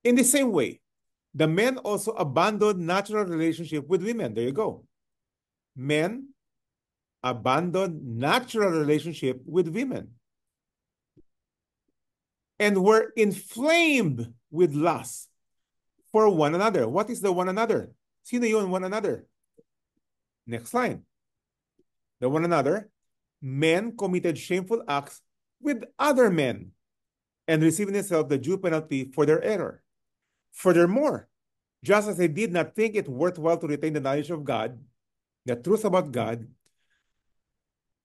In the same way, the men also abandoned natural relationship with women. There you go. Men abandoned natural relationship with women and were inflamed with lust for one another. What is the one another? Sino yun one another? Next line. The one another, men committed shameful acts with other men and receiving themselves the due penalty for their error. Furthermore, just as they did not think it worthwhile to retain the knowledge of God, the truth about God,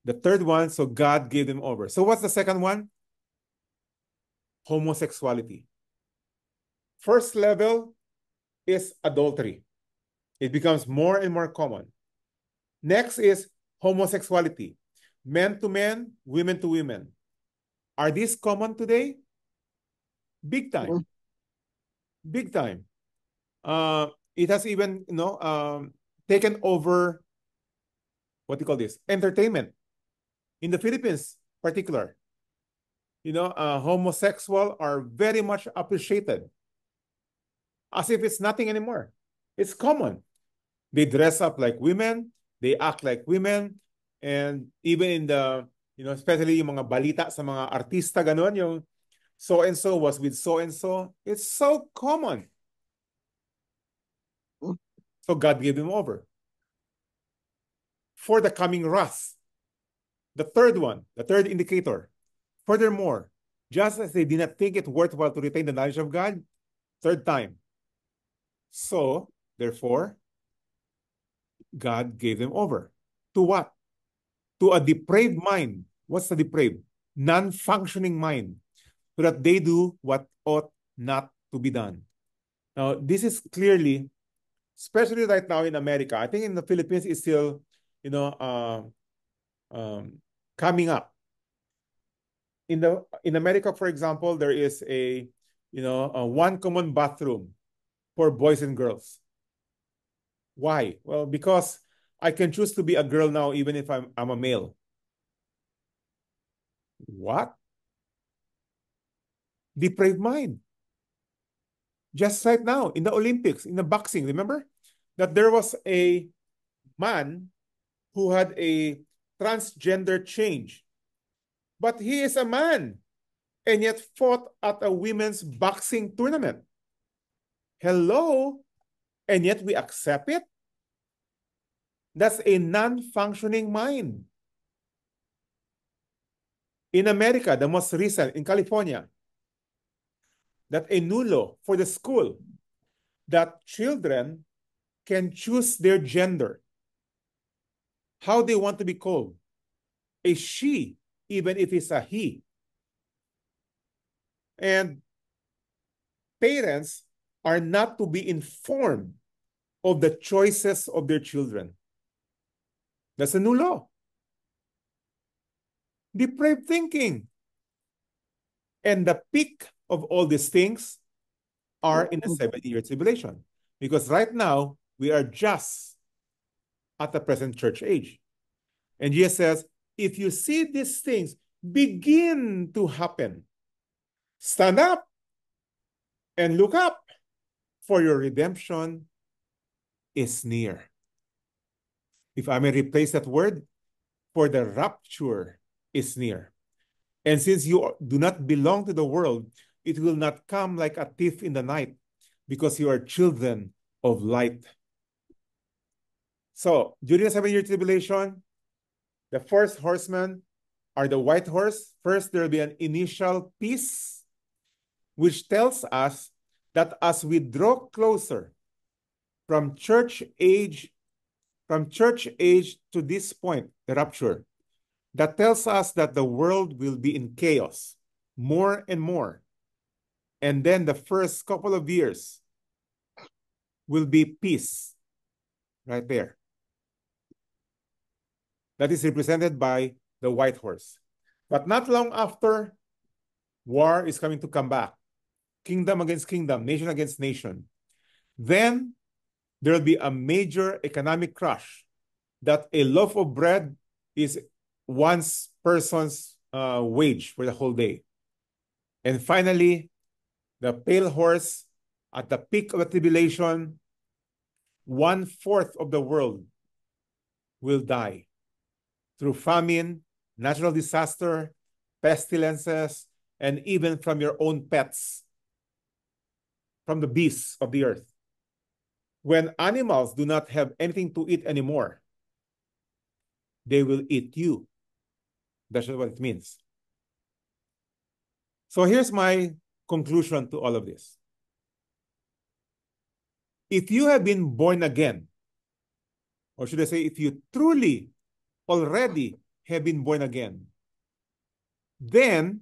the third one, so God gave them over. So what's the second one? Homosexuality. First level is adultery. It becomes more and more common. Next is homosexuality. Men to men, women to women. Are these common today? Big time. Big time. It has even, taken over, what do you call this? Entertainment. In the Philippines, particular. Homosexual are very much appreciated. As if it's nothing anymore. It's common. They dress up like women. They act like women. And even in the, especially yung mga balita sa mga artista, ganun, yung so-and-so was with so-and-so. It's so common. So God gave them over. For the coming wrath. The third one, the third indicator. Furthermore, just as they did not think it worthwhile to retain the knowledge of God, third time. So, therefore, God gave them over. To what? To a depraved mind. What's the depraved? Non-functioning mind. So that they do what ought not to be done. Now, this is clearly, especially right now in America, I think in the Philippines it's still, coming up. In America, for example, there is a one common bathroom for boys and girls. Why? Well, because I can choose to be a girl now even if I'm a male. What? Depraved mind. Just right now in the Olympics, in the boxing, remember that there was a man who had a transgender change, but he is a man and yet fought at a women's boxing tournament. Hello? And yet we accept it? That's a non-functioning mind. In America, the most recent, in California, that a new law for the school that children can choose their gender, how they want to be called, a she, even if it's a he. And parents are not to be informed of the choices of their children. That's a new law. Depraved thinking. And the peak of all these things are in the 70-year tribulation. Because right now, we are just at the present church age. And Jesus says, if you see these things begin to happen, stand up and look up, for your redemption is near. If I may replace that word, for the rapture is near. And since you do not belong to the world, it will not come like a thief in the night, because you are children of light. So, during the 7-year tribulation, the first horsemen are the white horse. First, there will be an initial peace. which tells us that as we draw closer from church age to this point, the rapture, that tells us that the world will be in chaos more and more. And then the first couple of years will be peace right there. That is represented by the white horse. But not long after, war is coming to come back. Kingdom against kingdom, nation against nation. Then there will be a major economic crash, that a loaf of bread is one person's wage for the whole day. And finally, the pale horse, at the peak of the tribulation, 1/4 of the world will die through famine, natural disaster, pestilences, and even from your own pets, from the beasts of the earth. When animals do not have anything to eat anymore, they will eat you. That's what it means. So here's my conclusion to all of this. If you have been born again, or should I say, if you truly already have been born again, then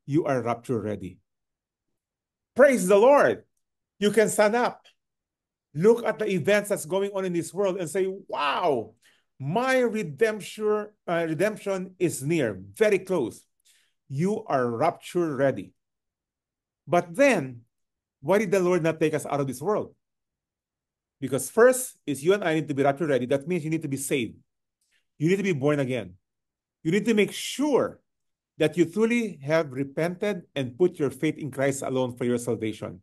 you are rapture ready. Praise the Lord. You can stand up, look at the events that's going on in this world and say, wow, my redemption is near, very close. You are rapture ready. But then, why did the Lord not take us out of this world? Because first is you and I need to be rapture ready. That means you need to be saved. You need to be born again. You need to make sure that you truly have repented and put your faith in Christ alone for your salvation.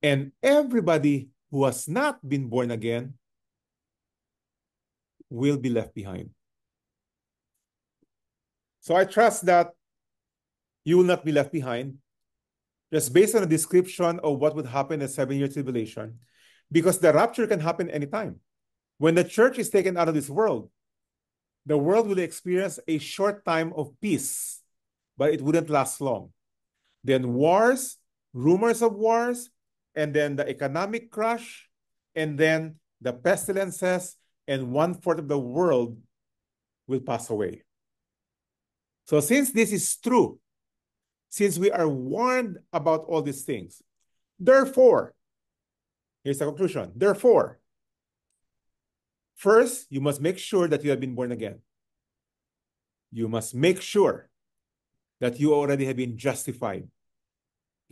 And everybody who has not been born again will be left behind. So I trust that you will not be left behind, just based on a description of what would happen in a 7-year tribulation, because the rapture can happen anytime. When the church is taken out of this world, the world will experience a short time of peace, but it wouldn't last long. Then wars, rumors of wars, and then the economic crash, and then the pestilences, and 1/4 of the world will pass away. So since this is true, since we are warned about all these things, therefore, here's the conclusion. Therefore, first, you must make sure that you have been born again. You must make sure that you already have been justified.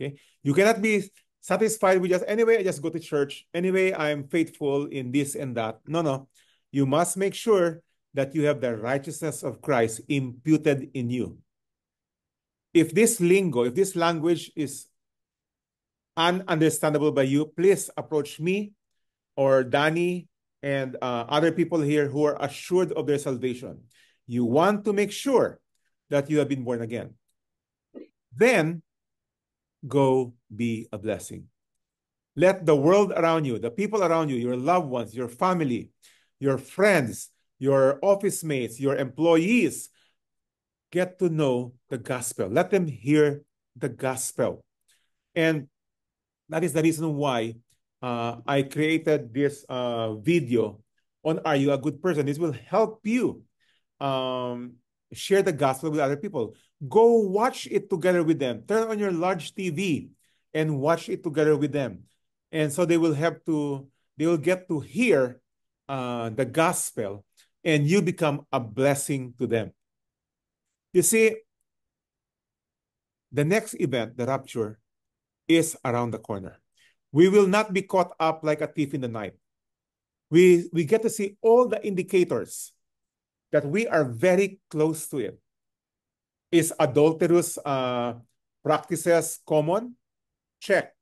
Okay? You cannot be satisfied with just, anyway, I just go to church. Anyway, I'm faithful in this and that. No. You must make sure that you have the righteousness of Christ imputed in you. If this lingo, if this language is ununderstandable by you, please approach me or Danny and other people here who are assured of their salvation. You want to make sure that you have been born again. Then go be a blessing. Let the world around you, the people around you, your loved ones, your family, your friends, your office mates, your employees, get to know the gospel. Let them hear the gospel. And that is the reason why I created this video on Are You a Good Person? This will help you share the gospel with other people. Go watch it together with them. Turn on your large TV and watch it together with them. And so they will get to hear the gospel, and you become a blessing to them. You see, the next event, the rapture, is around the corner. We will not be caught up like a thief in the night. We get to see all the indicators that we are very close to it. Is adulterous practices common? Check.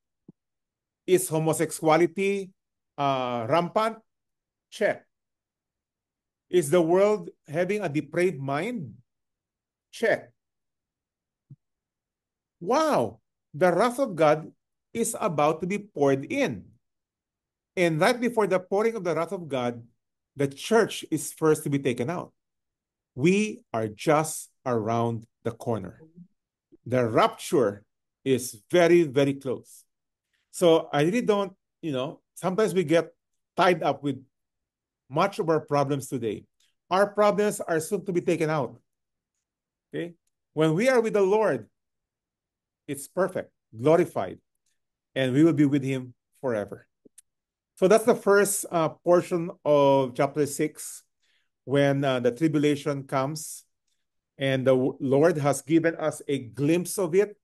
Is homosexuality rampant? Check. Is the world having a depraved mind? Check. Wow, the wrath of God is about to be poured in. And right before the pouring of the wrath of God, the church is first to be taken out. we are just around the corner. The rapture is very, very close. So I really don't, sometimes we get tied up with much of our problems today. Our problems are soon to be taken out. Okay? When we are with the Lord, it's perfect, glorified, and we will be with him forever. So that's the first portion of chapter 6, when the tribulation comes, and the Lord has given us a glimpse of it.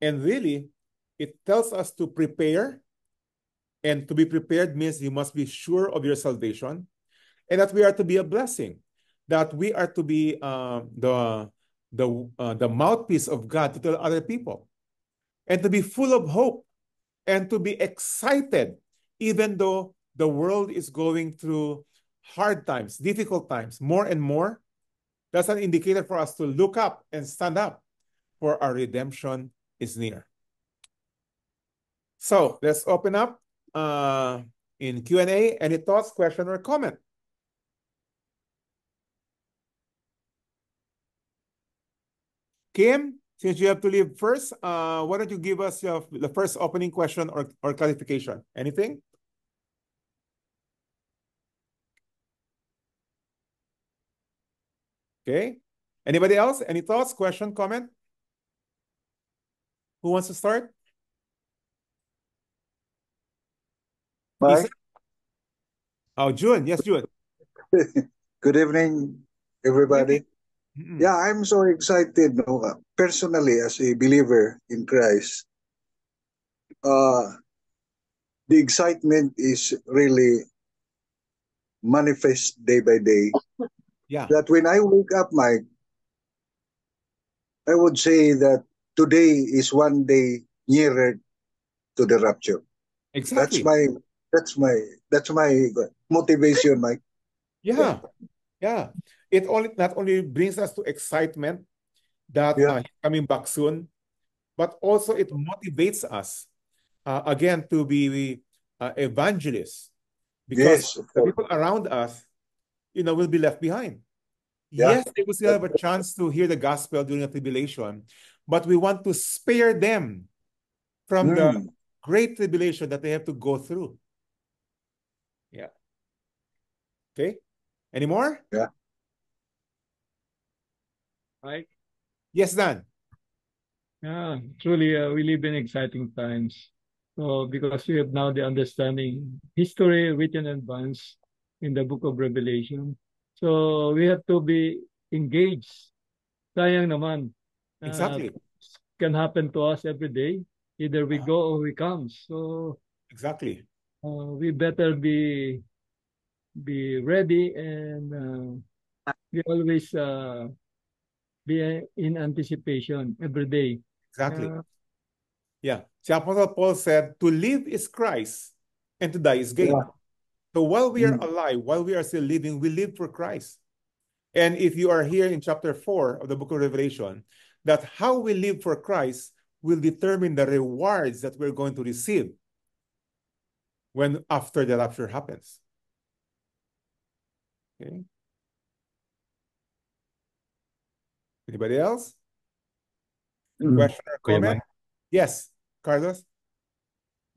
And really, it tells us to prepare. And to be prepared means you must be sure of your salvation, and that we are to be a blessing, that we are to be the mouthpiece of God to tell other people, and to be full of hope, and to be excited, even though the world is going through hard times, difficult times, more and more. That's an indicator for us to look up and stand up, for our redemption is near. So let's open up in Q&A. Any thoughts, question, or comment? Kim, since you have to leave first, why don't you give us the first opening question or clarification? Anything? Okay. Anybody else? Any thoughts, question, comment? Who wants to start? Mike? Oh, June. Yes, June. Good evening, everybody. Mm-hmm. Yeah, I'm so excited. No? Personally, as a believer in Christ, the excitement is really manifest day by day. Yeah. That when I wake up, Mike, I would say that today is one day nearer to the rapture. Exactly. That's my motivation, Mike. Yeah. Yeah. It not only brings us to excitement that he's coming back soon, but also it motivates us again to be evangelists, because Yes, the people around us, will be left behind. Yeah. Yes, they will still have a chance to hear the gospel during the tribulation, but we want to spare them from the great tribulation that they have to go through. Yeah. Okay. Any more? Yeah. Right? Yes, Dan. Yeah, truly, we live in exciting times. So, because we have now the understanding, history written in advance in the book of Revelation. So, we have to be engaged. Sayang naman. Exactly. Can happen to us every day. Either we go or we come. So, exactly. We better be ready and we always be in anticipation every day. Exactly. Yeah. See, Apostle Paul said, to live is Christ and to die is gain. Yeah. So while we are alive, while we are still living, we live for Christ. And if you are here in chapter 4 of the book of Revelation, that how we live for Christ will determine the rewards that we're going to receive after the rapture happens. Okay. Anybody else? Question or comment? Yes, Carlos?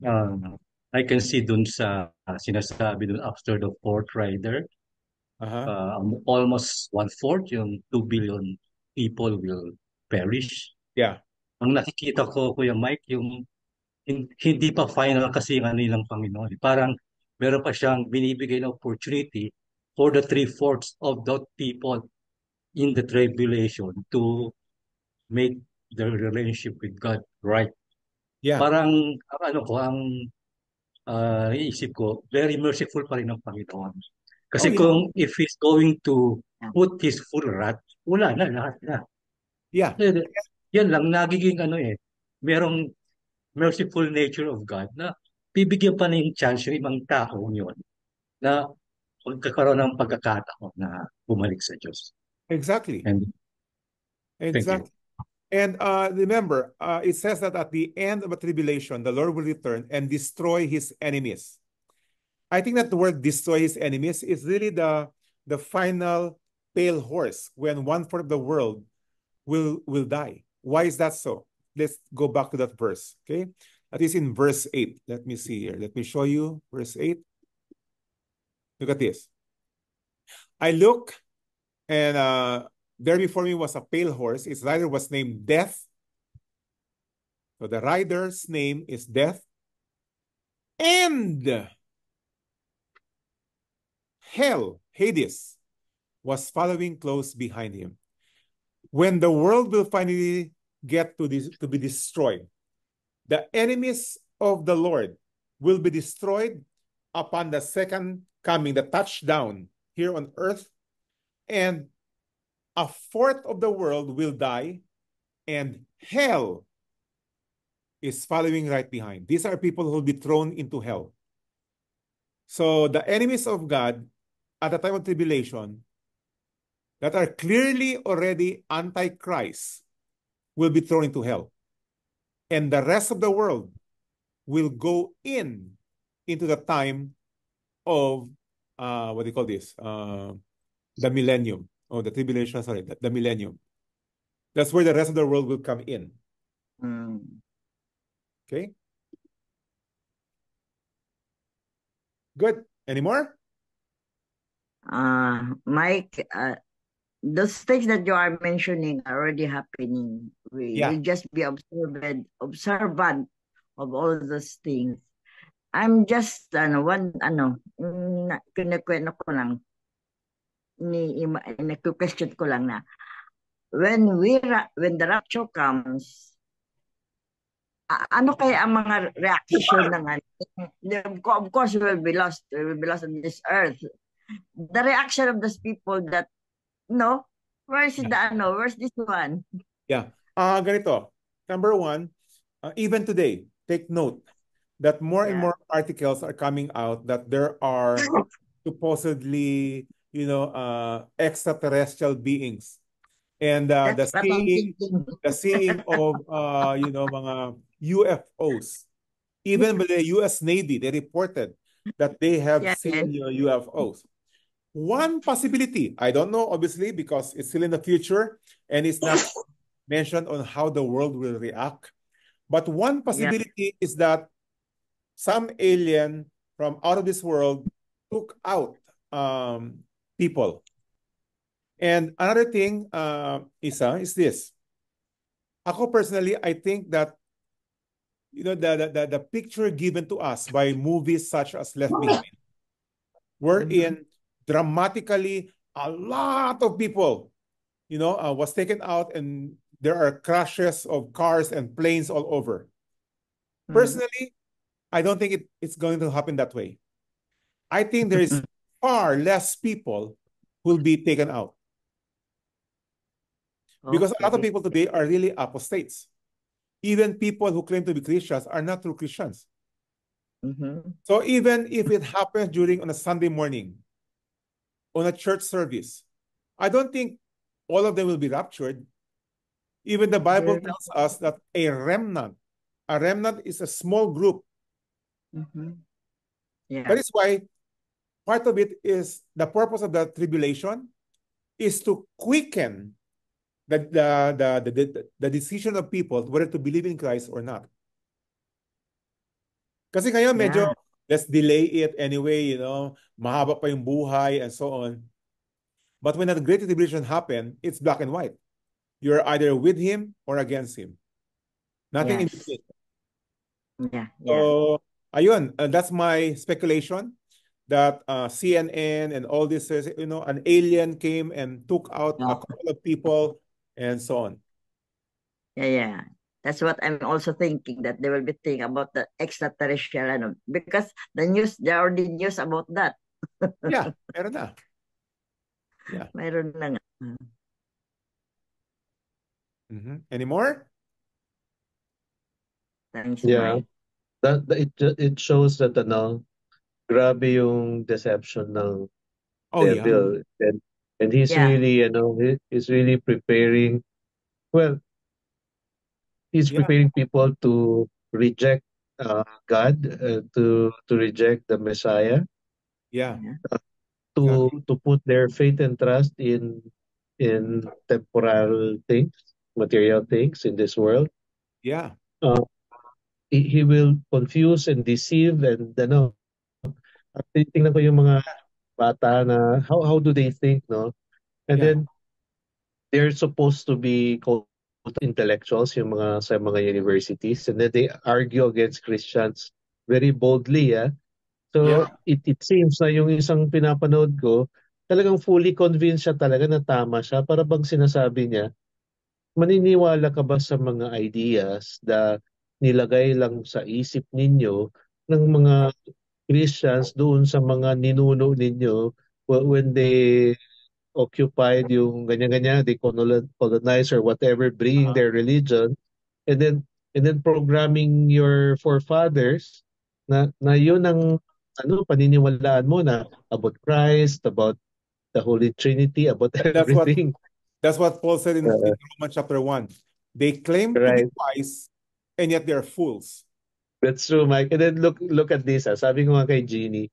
I can see dun sa sinasabi dun after the fourth rider, almost 1/4, yung 2 billion people will perish. Yeah. Ang nakikita ko, Kuya Mike, yung hindi pa final kasi yung nilang Panginoon. Parang meron pa siyang binibigay na opportunity for the 3/4 of the people in the tribulation to make their relationship with God right. Yeah. Parang iisip ko, very merciful pa rin ang Panginoon. Kasi kung if He's going to put His full wrath, wala na, lahat na. Yeah. Yan lang, nagiging merong merciful nature of God na bibigyan pa ng chance yung ibang tao yun na magkakaroon ng pagkakataon na bumalik sa Diyos. Exactly. And exactly. And remember, it says that at the end of a tribulation, the Lord will return and destroy his enemies. I think that the word destroy his enemies is really the final pale horse when 1/4 of the world will die. Why is that so? Let's go back to that verse, okay? That is in verse 8. Let me see here. Let me show you verse 8. Look at this. I look, and there before me was a pale horse. Its rider was named Death. So the rider's name is Death. And hell, Hades, was following close behind him. When the world will finally get to be destroyed, the enemies of the Lord will be destroyed upon the second coming, the touchdown here on earth, and 1/4 of the world will die, and hell is following right behind. These are people who will be thrown into hell. So the enemies of God at the time of tribulation that are clearly already anti-Christ will be thrown into hell. And the rest of the world will go into the time of, what do you call this? The millennium, or the tribulation, sorry, the millennium. That's where the rest of the world will come in. Okay? Good. Any more? Mike, those things that you are mentioning are already happening. We just be observant of all those things. I'm just kinakwento ko lang, question ko lang na when the rapture comes, ano kaya ang mga reaction ng of course we will be lost on this earth. The reaction of those people that where's this one? Yeah. Ganito. Number one, even today, take note that more and more articles are coming out that there are supposedly, extraterrestrial beings. And the seeing of, mga UFOs. Even with the U.S. Navy, they reported that they have seen UFOs. One possibility, I don't know, obviously, because it's still in the future and it's not mentioned on how the world will react. But one possibility is that some alien from out of this world took out people. And another thing, Isa, is this. Ako personally, I think that the picture given to us by movies such as Left Behind, wherein dramatically a lot of people, was taken out, and there are crashes of cars and planes all over. Personally, I don't think it's going to happen that way. I think there is far less people who will be taken out. Because a lot of people today are really apostates. Even people who claim to be Christians are not true Christians. So even if it happens on a Sunday morning, on a church service, I don't think all of them will be raptured. Even the Bible tells us that a remnant is a small group. That is why part of it is the purpose of the tribulation is to quicken the decision of people whether to believe in Christ or not. Kasi ngayon medyo let's delay it anyway, mahaba pa yung buhay and so on. But when the Great Tribulation happened, it's black and white. You're either with him or against him. Nothing in between. So, ayun, that's my speculation that CNN and all this, an alien came and took out a couple of people and so on. That's what I'm also thinking, that they will be thinking about the extraterrestrial, because there are already news about that. Meron na. Meron na nga. Any more? Thanks, Yeah. Mike. It shows that grabe yung deception ng devil. And he's really, he's really preparing, he's preparing people to reject God, to reject the Messiah. to put their faith and trust in temporal things, material things in this world. Yeah. Uh, he will confuse and deceive, and at titingnan ko yung mga bata na how do they think, no? And Yeah. then they're supposed to be called intellectuals yung mga sa mga universities, and then they argue against Christians very boldly, yeah. So Yeah. it seems na yung isang pinapanood ko, talagang fully convinced siya talaga na tama siya. Para bang sinasabi niya, maniniwala ka ba sa mga ideas na nilagay lang sa isip ninyo ng mga Christians doon sa mga ninuno ninyo when they occupied yung ganyan-ganyan, they colonize or whatever, bringing their religion, and then programming your forefathers na yun ang paniniwalaan mo na about Christ, about the Holy Trinity, about That's what everything. Paul said in Romans chapter 1. They claim to be Right. wise, and yet they're fools. That's true, Mike. And then look at this. Sabi ko nga kay Jeannie,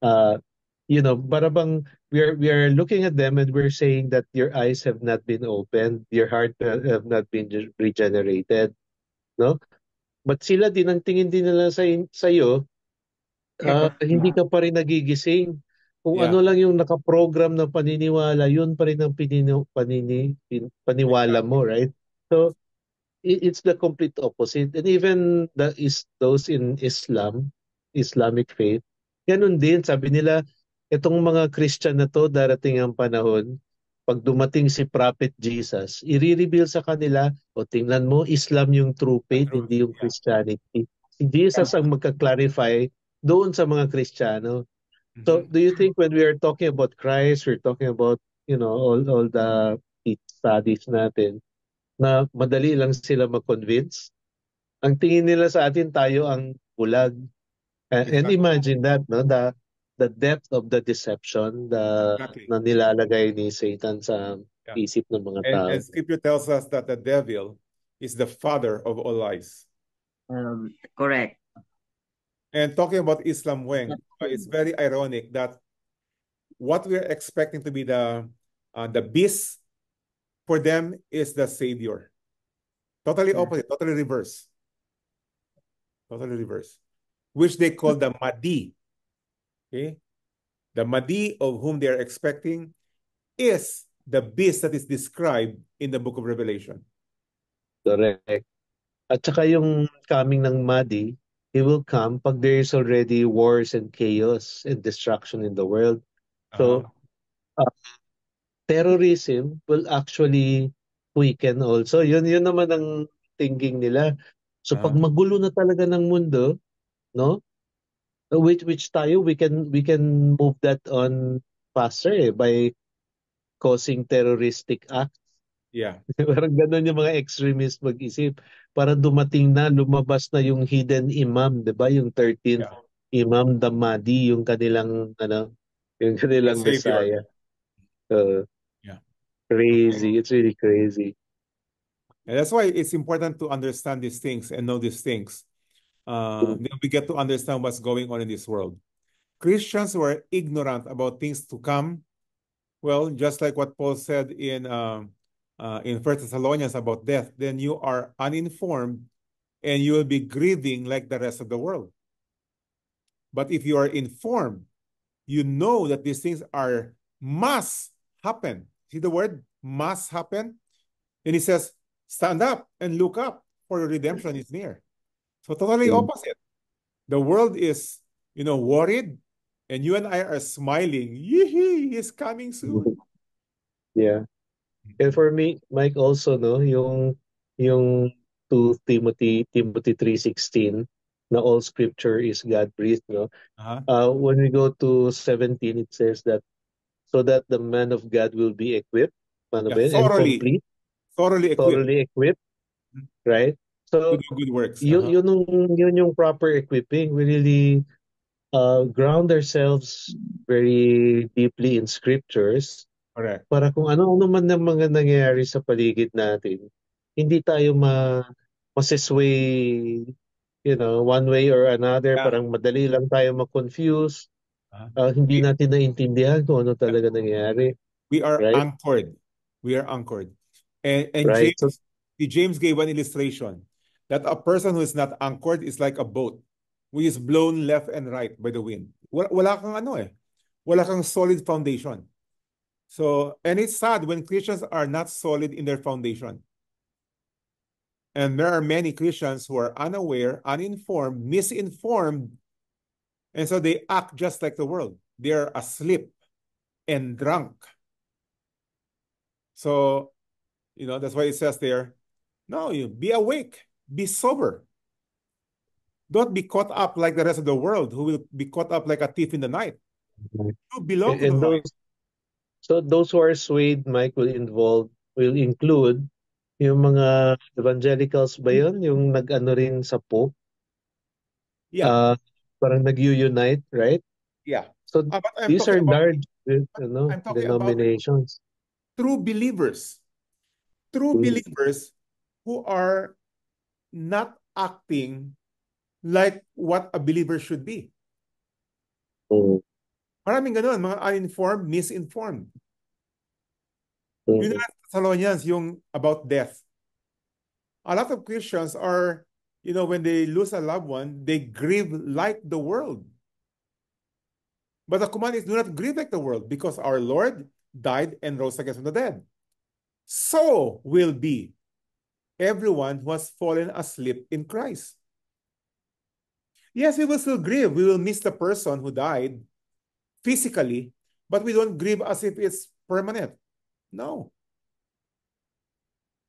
para bang we are looking at them and we're saying that your eyes have not been opened, your heart have not been regenerated, no? But sila din ang tingin din nila sa'yo, hindi ka pa rin nagigising. Kung Yeah. ano lang yung nakaprogram na paniniwala, yun pa rin ang paniwala mo, right? So it's the complete opposite. And even those in Islamic faith, ganun din. Sabi nila, itong mga Christian na to, darating ang panahon, pag dumating si Prophet Jesus, i-reveal sa kanila, o tingnan mo, Islam yung true faith, True. hindi yung Yeah. Christianity. Si Jesus ang magka-clarify doon sa mga Kristiyano. So, do you think when we are talking about Christ, we're talking about, all the studies natin, na madali lang sila mag-convince? Ang tingin nila sa atin, tayo ang bulag. And imagine that, no? The depth of the deception Exactly. na nilalagay ni Satan sa isip ng mga tao. And Scripture tells us that the devil is the father of all lies. Correct. And talking about Islam, Weng, it's very ironic that what we're expecting to be the beast for them is the savior. Totally opposite, totally reverse. Totally reverse. Which they call the Mahdi. Okay? The Mahdi of whom they are expecting is the beast that is described in the book of Revelation. Correct. At saka yung coming ng Mahdi, he will come pag there is already wars and chaos and destruction in the world. So, terrorism will actually weaken also. Yun naman ang thinking nila. So, pag magulo na talaga ng mundo, no? Which tayo, we can move that on faster by causing terroristic acts. Yeah. Parang ganun yung mga extremists mag-isip. Para dumating na, lumabas na yung hidden imam, di ba? Yung 13th imam, the Mahdi, yung kanilang Messiah. Crazy. It's really crazy. And that's why it's important to understand these things and know these things. Then we get to understand what's going on in this world. Christians who are ignorant about things to come, well, just like what Paul said in 1 Thessalonians about death, then you are uninformed and you will be grieving like the rest of the world. But if you are informed, you know that these things must happen. See the word must happen? And he says, stand up and look up, for your redemption is near. So totally opposite. The world is, worried, and you and I are smiling. Yee, he's coming soon. Yeah. And for me, Mike, also, no, yung 2 Timothy 3:16, na all scripture is God-breathed, no? When we go to 17, it says that so that the man of God will be equipped, and complete, thoroughly equipped, right? So to do good works. Yun yung proper equipping. We really ground ourselves very deeply in scriptures. Correct. Para kung ano-ano man ng mga nangyayari sa paligid natin, hindi tayo masisway, one way or another. Parang madali lang tayo ma-confuse. hindi natin naintindihan kung ano talaga nangyayari. We are Right? anchored. We are anchored. And Right. James gave an illustration that a person who is not anchored is like a boat who is blown left and right by the wind. Wala kang wala kang solid foundation. So, and it's sad when Christians are not solid in their foundation. And there are many Christians who are unaware, uninformed, misinformed, and so they act just like the world. They're asleep and drunk. So, that's why it says there, no, you be awake, be sober. Don't be caught up like the rest of the world who will be caught up like a thief in the night. You belong to the light. So those who are swayed, Mike, will include yung mga evangelicals ba yun? Yung nag-ano rin sa Pope? Yeah. Parang nag-unite, right? Yeah. So these are large I'm talking denominations. About true believers. True believers who are not acting like what a believer should be. Maraming ganun, mga uninformed, misinformed. Yun na Thessalonians, yung about death. A lot of Christians are, when they lose a loved one, they grieve like the world. But the command is do not grieve like the world because our Lord died and rose again from the dead. So will be everyone who has fallen asleep in Christ. Yes, we will still grieve. We will miss the person who died physically, but we don't grieve as if it's permanent. No.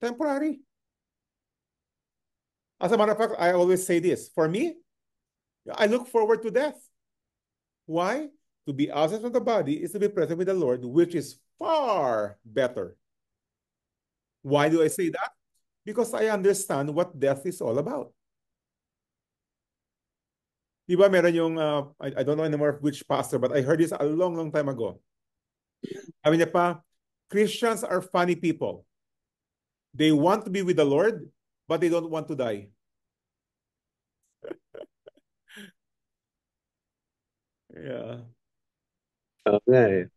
Temporary. As a matter of fact, I always say this. For me, I look forward to death. Why? To be absent from the body is to be present with the Lord, which is far better. Why do I say that? Because I understand what death is all about. Diba meron yung, I don't know anymore which pastor, but I heard this a long, long time ago. Sabi niya pa, Christians are funny people. They want to be with the Lord, but they don't want to die. Yeah. Okay.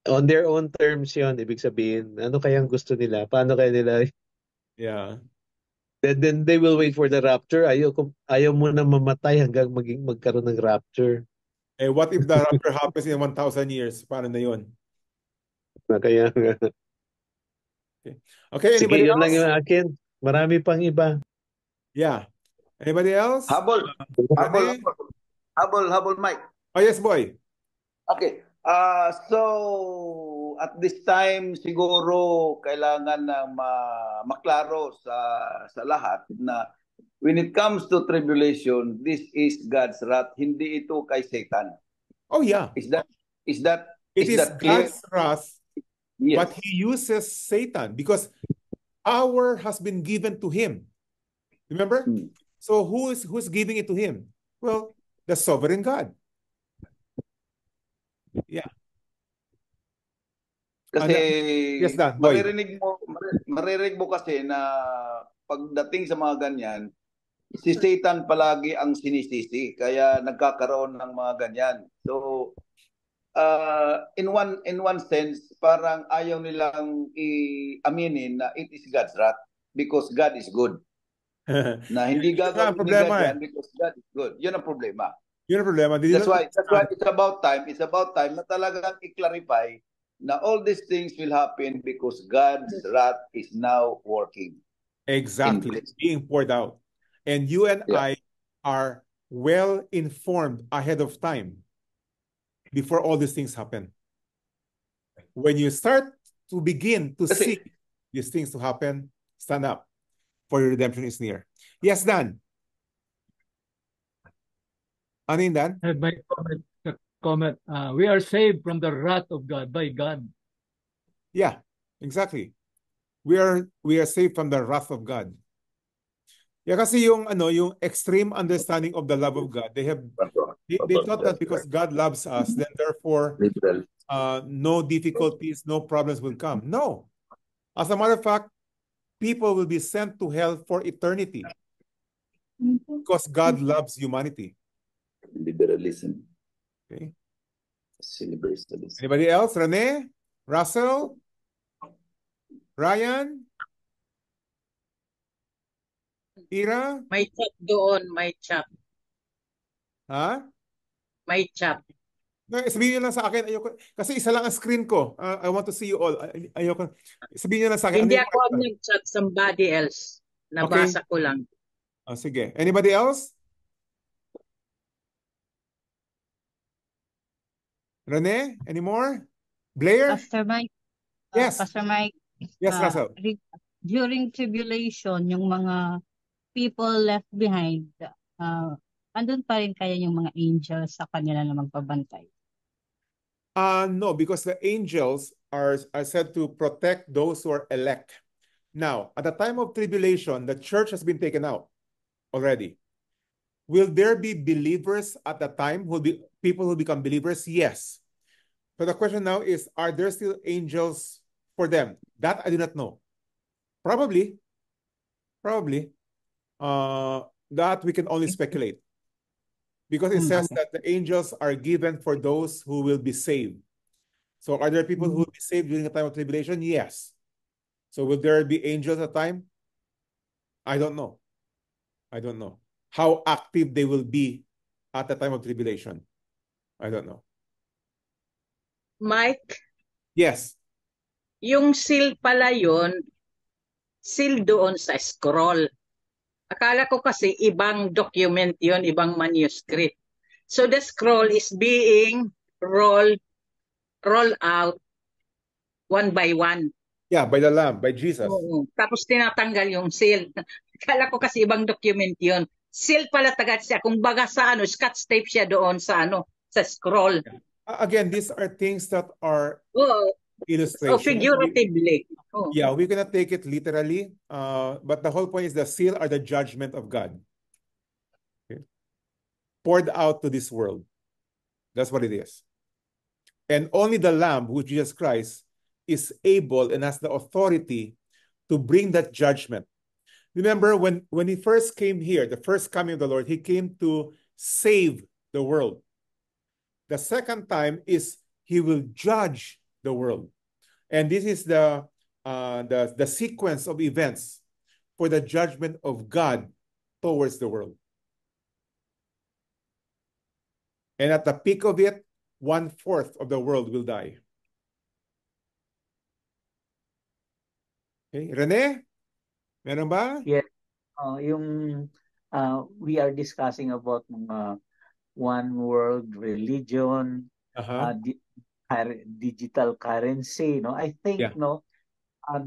On their own terms yun, ibig sabihin, ano kayang gusto nila? Paano kaya nila? Yeah. Then they will wait for the rapture. Ayaw mo na mamatay hanggang magkaroon ng rapture. Eh, what if the rapture happens in 1,000 years? Paano na yun? Kaya nga. Okay, anybody Sige, yun else? lang yung akin. Marami pang iba. Yeah. Anybody else? Habol, Mike. Oh, yes, boy. Okay. So at this time siguro kailangan na maklaro sa lahat na when it comes to tribulation, this is God's wrath, hindi ito kay Satan. Oh yeah. Is that God's wrath, yes. But he uses Satan because power has been given to him. Remember? So who's giving it to him? Well, the sovereign God. Yeah. Kasi yes, Dan, maririnig mo kasi na pagdating sa mga ganyan, si Satan palagi ang sinisisi kaya nagkakaroon ng mga ganyan. So in one sense parang ayaw nilang i-aminin na it is God's wrath because God is good. Na hindi gagawin ni God yan because God is good. Yun ang problema. That's why it's about time na talagang i-clarify na all these things will happen because God's wrath is now working. Exactly. It's being poured out. And you and I are well informed ahead of time before all these things happen. When you start to begin to see these things to happen, stand up, for your redemption is near. Yes, Dan. Ano yun, Dan? My comment. We are saved from the wrath of God by God. Yeah, exactly. We are saved from the wrath of God. Yeah, kasi yung extreme understanding of the love of God, they thought that because God loves us, then therefore no difficulties, no problems will come. No. As a matter of fact, people will be sent to hell for eternity because God loves humanity. Liberalism. Okay. Anybody else? Rene? Russell? Ryan? Ira? May chat doon, may chat. Ha? May chat. No, sabihin niyo lang sa akin. Ayoko. Kasi isa lang ang screen ko. I want to see you all. Ayoko. Sabihin niyo lang sa akin. Hindi Ano ako ang nag-chat, somebody else. Okay. Nabasa ko lang. Sige. Anybody else? Rene? Any more? Blair? Pastor Mike, Yes. Pastor Mike, Yes, Russell. during tribulation, yung mga people left behind, andun pa rin kaya yung mga angels sa kanila na magpabantay? No, because the angels are said to protect those who are elect. Now, at the time of tribulation, the church has been taken out already. Will there be believers at the time? Will be people who become believers? Yes. So the question now is, are there still angels for them? That I do not know. Probably. That we can only speculate. Because it says that the angels are given for those who will be saved. So are there people who will be saved during the time of tribulation? Yes. So will there be angels at the time? I don't know. How active they will be at the time of tribulation. I don't know. Mike, Yes. yung seal pala yun, seal doon sa scroll. Akala ko kasi ibang document yun, ibang manuscript. So the scroll is being rolled out one by one. Yeah, by the Lamb, by Jesus. Oo. Tapos tinatanggal yung seal. Akala ko kasi ibang document yun. Seal pala tagad siya. Kung baga sa scotch tape siya doon sa sa scroll. Again, these are things that are So illustration. figuratively. Yeah, we cannot take it literally. But the whole point is the seal are the judgment of God. Okay. Poured out to this world. That's what it is. And only the Lamb, who is Jesus Christ, is able and has the authority to bring that judgment. Remember when he first came here, the first coming of the Lord, he came to save the world. The second time is he will judge the world. And this is the sequence of events for the judgment of God towards the world. And at the peak of it, 1/4 of the world will die. Okay, Rene? Meron ba? Yes. We are discussing about one world religion, digital currency. No, I think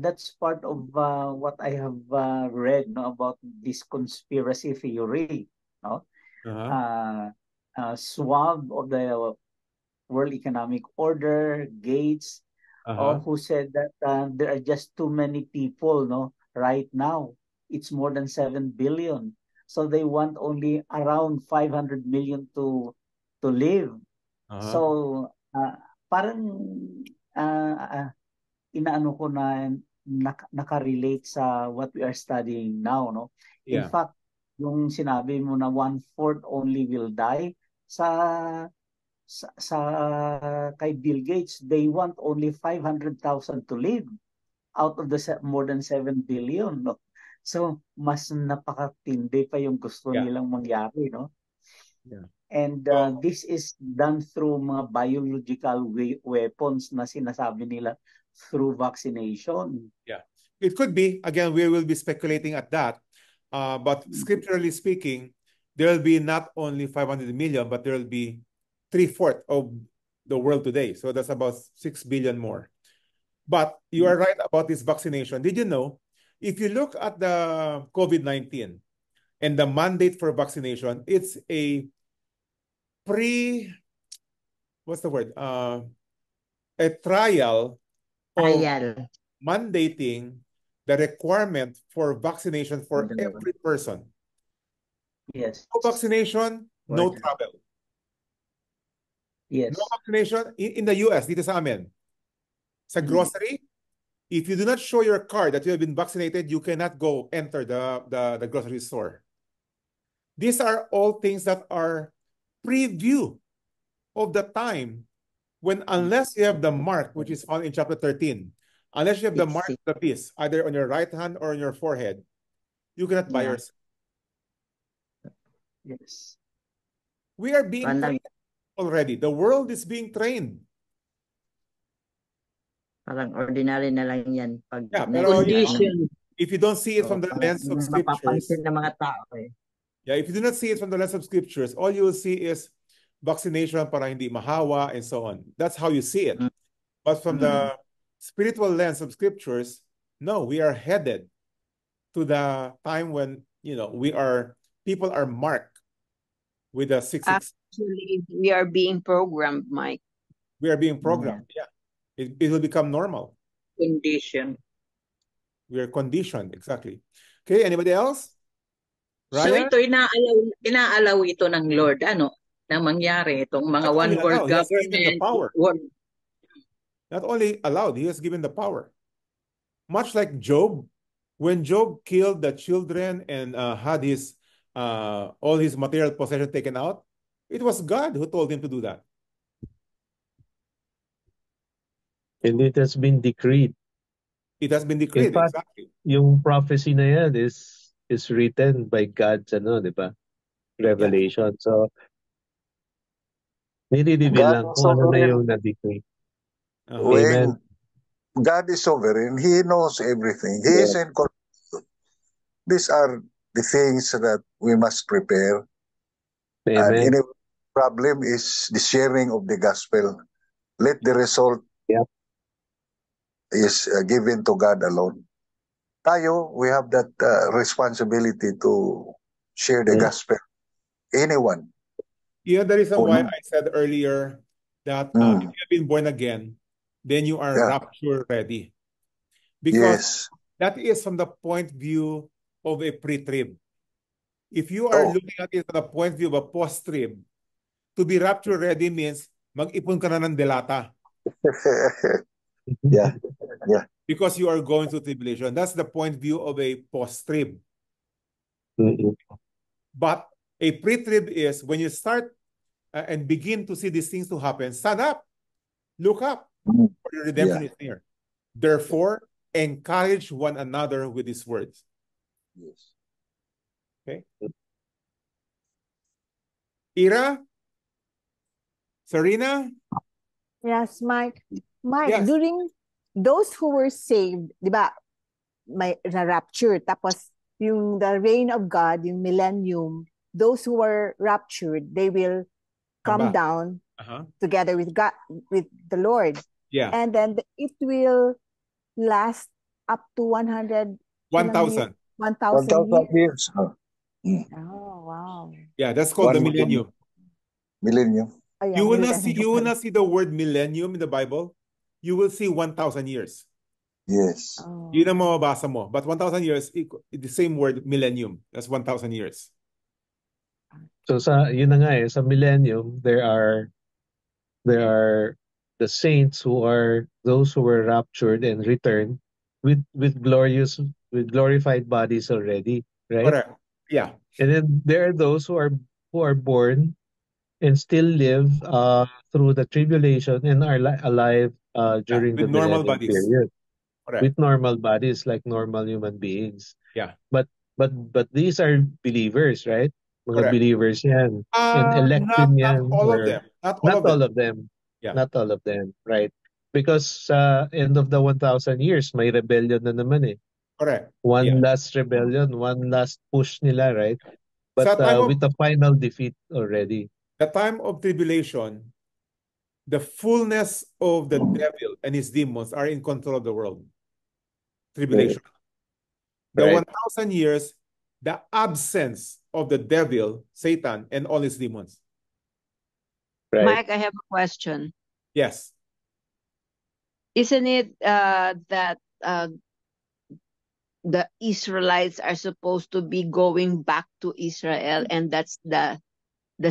that's part of what I have read about this conspiracy theory. No, Schwab of the World Economic Order, Gates, who said that there are just too many people. No, right now it's more than 7 billion. So they want only around 500 million to live. So parang inaano ko na nakarelate sa what we are studying now, no? In fact, yung sinabi mo na 1/4 only will die sa kay Bill Gates, they want only 500,000 to live out of the more than 7 billion, no? So, mas napakatindi pa yung gusto nilang mangyari, no? Yeah. And this is done through mga biological weapons na sinasabi nila through vaccination. Yeah. It could be. Again, we will be speculating at that. But scripturally speaking, there will be not only 500 million, but there will be 3/4 of the world today. So that's about 6 billion more. But you are right about this vaccination. Did you know, if you look at the COVID-19 and the mandate for vaccination, it's a a trial of mandating the requirement for vaccination for every person. Yes. No vaccination, no travel. Yes. No vaccination in the US, dito sa amin. Sa grocery, if you do not show your card that you have been vaccinated, you cannot go enter the grocery store. These are all things that are preview of the time unless you have the mark, which is found in chapter 13, unless you have the mark 60. of the beast, either on your right hand or on your forehead, you cannot buy Yeah. yourself. Yes. We are being Parang, trained already. The world is being trained. parang ordinary na lang yan pag Yeah, pero Condition. if you don't see it from the parang lens of mapapansin scriptures, ng mga tao eh. yeah, if you do not see it from the lens of scriptures, all you will see is vaccination para hindi mahawa and so on. That's how you see it. Mm. But from the spiritual lens of scriptures, no, we are headed to the time when, people are marked with the 666. Actually, we are being programmed, Mike. We are being programmed. Yeah. It will become normal. Condition. We are conditioned. Exactly. Okay. Anybody else? So Ryan? ito, inaalaw ito ng Lord, na mangyari itong mga Not only one world allowed, he has given the government. power. Not only allowed, he has given the power. Much like Job, when Job killed the children and had his all his material possession taken out, it was God who told him to do that. And it has been decreed. It has been decreed, In fact, exactly. yung prophecy na yan is written by God's di ba? Revelation. So, nire-reveal God lang is kung ano na sovereign. yung na-decree. When God is sovereign, He knows everything. He is in control. These are the things that we must prepare. And Amen. any problem is the sharing of the gospel. Let the result is given to God alone. Tayo, we have that responsibility to share the gospel. Anyone. Yeah, the reason why I said earlier that if you have been born again, then you are rapture ready. Because that is from the point of view of a pre-trib. If you are looking at it from the point of view of a post-trib, to be rapture ready means mag-ipon ka na ng delata. Yeah. Because you are going through tribulation. That's the point of view of a post-trib. But a pre-trib is when you start and begin to see these things to happen, stand up, look up, for your redemption is near. Therefore, encourage one another with these words. Yes. Okay. Ira? Serena? Yes, Mike. Mike, Yes. during those who were saved, di ba, may rapture, tapos yung the reign of God, yung millennium, those who were raptured, they will come down together with God, with the Lord. Yeah. And then it will last up to 100. 1,000. 1,000 years. years. Oh, wow. Yeah, that's called the millennium. Millennium. Oh, yeah, You will millennium. not see the word millennium in the Bible. You will see 1,000 years. Yes. Oh. Yun ang mababasa mo. But 1,000 years, the same word, millennium. That's 1,000 years. So yun na nga sa millennium, there are the saints who are those who were raptured and returned with glorified bodies already, right? Correct. Yeah. And then there are those who are born and still live through the tribulation and are alive during the with normal millennium bodies. period. Correct. With normal bodies like normal human beings. Yeah. But these are believers, right? Mga Correct. believers yan. And elected yan. Not all of them. Not all of them. Yeah. Not all of them, right? Because end of the 1,000 years, may rebellion na naman eh. Correct. One last rebellion, one last push nila, right? But with the final defeat already. The time of tribulation, the fullness of the devil and his demons are in control of the world. Tribulation. The 1,000 years, the absence of the devil, Satan, and all his demons. Right. Mike, I have a question. Yes. Isn't it that the Israelites are supposed to be going back to Israel, and that's the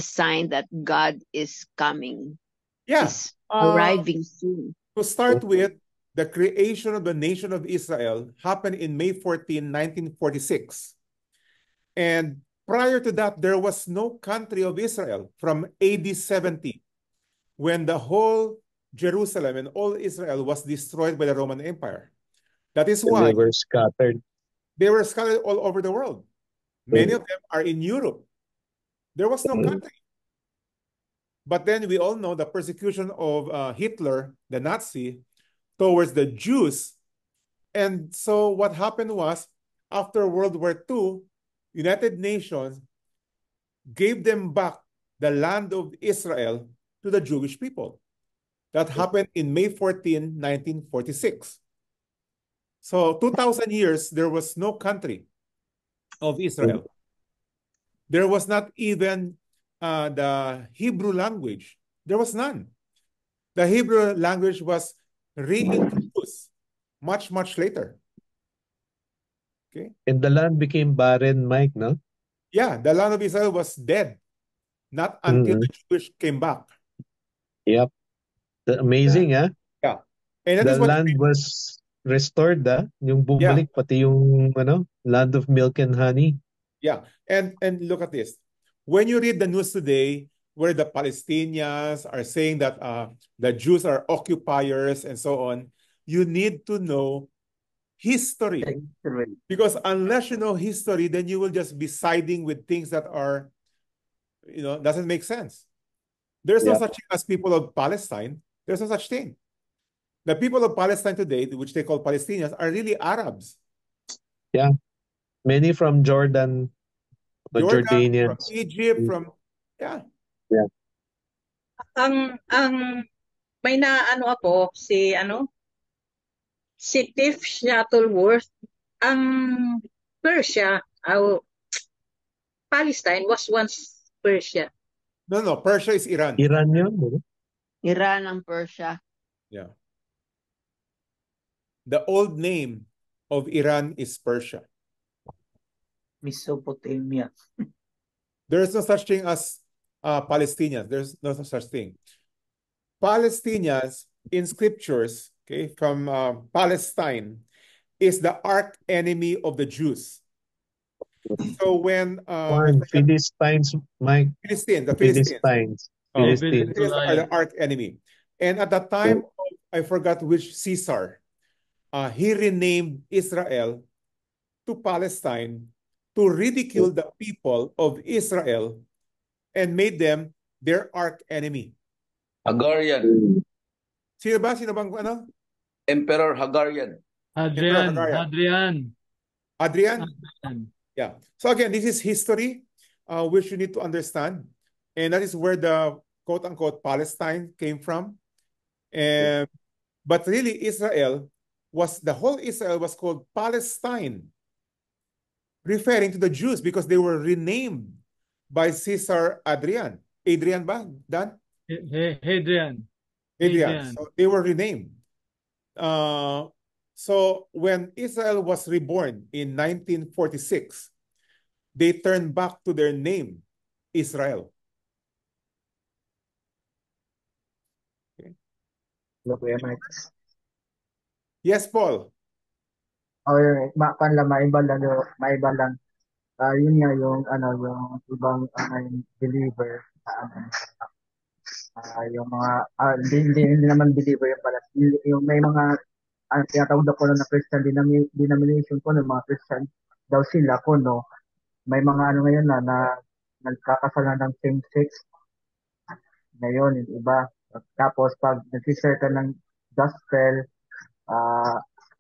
sign that God is coming? Yes. Arriving soon. To start with, the creation of the nation of Israel happened in May 14, 1946. And prior to that, there was no country of Israel from AD 70, when the whole Jerusalem and all Israel was destroyed by the Roman Empire. That is And why they were scattered. they were scattered all over the world. Many of them are in Europe. There was no country. But then we all know the persecution of Hitler, the Nazi, towards the Jews. And so what happened was, after World War II, United Nations gave them back the land of Israel to the Jewish people. That happened in May 14, 1946. So 2,000 years, there was no country of Israel. There was not even the Hebrew language. There was none. The Hebrew language was reintroduced much, much later. Okay. And the land became barren, Mike, no? Yeah, the land of Israel was dead, not until the Jewish came back. Yep. Amazing, ah. Yeah. And that The is what land was restored, ah. Yung bumalik, pati yung land of milk and honey. Yeah. And look at this. When you read the news today, where the Palestinians are saying that the Jews are occupiers and so on, you need to know history. Because unless you know history, then you will just be siding with things that are, doesn't make sense. There's no such thing as people of Palestine. There's no such thing. The people of Palestine today, which they call Palestinians, are really Arabs. Yeah. Many from Jordan, Jordanians. From Egypt, from, yeah. Yeah. Ang may naano ako si Tiff Shuttleworth, ang Persia, Palestine was once Persia. No, Persia is Iran. Iran yun. Iran ang Persia. Yeah. The old name of Iran is Persia. Mesopotamia. There is no such thing as Palestinians. There's no such thing. Palestinians in scriptures, okay, from Palestine, is the arch enemy of the Jews. So when Philistines, Mike. The Philistines. Philistines are the arch enemy. And at the time of, I forgot which Caesar, he renamed Israel to Palestine to ridicule the people of Israel and made them their arch enemy. Hagarian. Sino bang ano? Emperor Hagarian. Adrian. Yeah. So again, this is history, which you need to understand. And that is where the quote-unquote Palestine came from. But really, the whole Israel was called Palestine, referring to the Jews because they were renamed by Caesar Adrian. Adrian ba, Dan? Hadrian. So they were renamed. So when Israel was reborn in 1946, they turned back to their name, Israel. Okay. Yes, Paul. Maiba lang. Yun nga yung yung ibang believer yung mga hindi naman believer yung pala yung may mga tinatawag ako na Christian denomination ko ng mga Christian daw sila may mga ngayon na nagkakasala ng same sex ngayon yung iba tapos pag nag-share ka ng gospel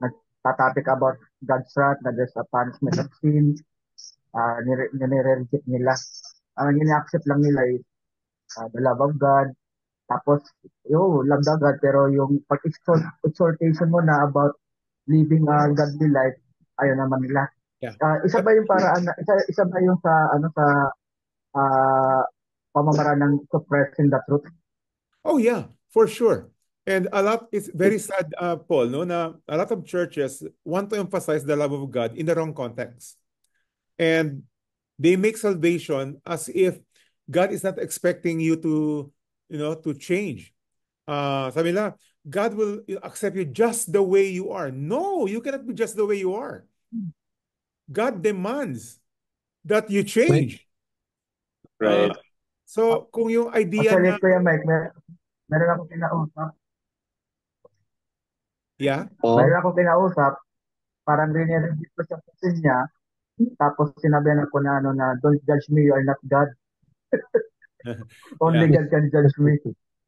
nagtatopic about God's wrath, that there's a punishment of sin, nire-reject nila. Ang ini-accept lang nila is the love of God. Tapos, love of God, pero yung pag-exhortation mo na about living a godly life, ayaw naman nila. Yeah. Isa ba yung paraan, isa ba yung sa pamamaraan ng suppressing the truth? Oh yeah, for sure. And it's very sad, Paul, na a lot of churches want to emphasize the love of God in the wrong context. And they make salvation as if God is not expecting you to change. Sabi nila, God will accept you just the way you are. No, you cannot be just the way you are. God demands that you change. Right. So, kung yung idea Actually, Kuya Mike, meron akong kinausap Yeah. Mayroon akong kinausap, parang rinireview ko sa question niya, tapos sinabihan ako na don't judge me, you are not God. Only Yeah. God can judge me.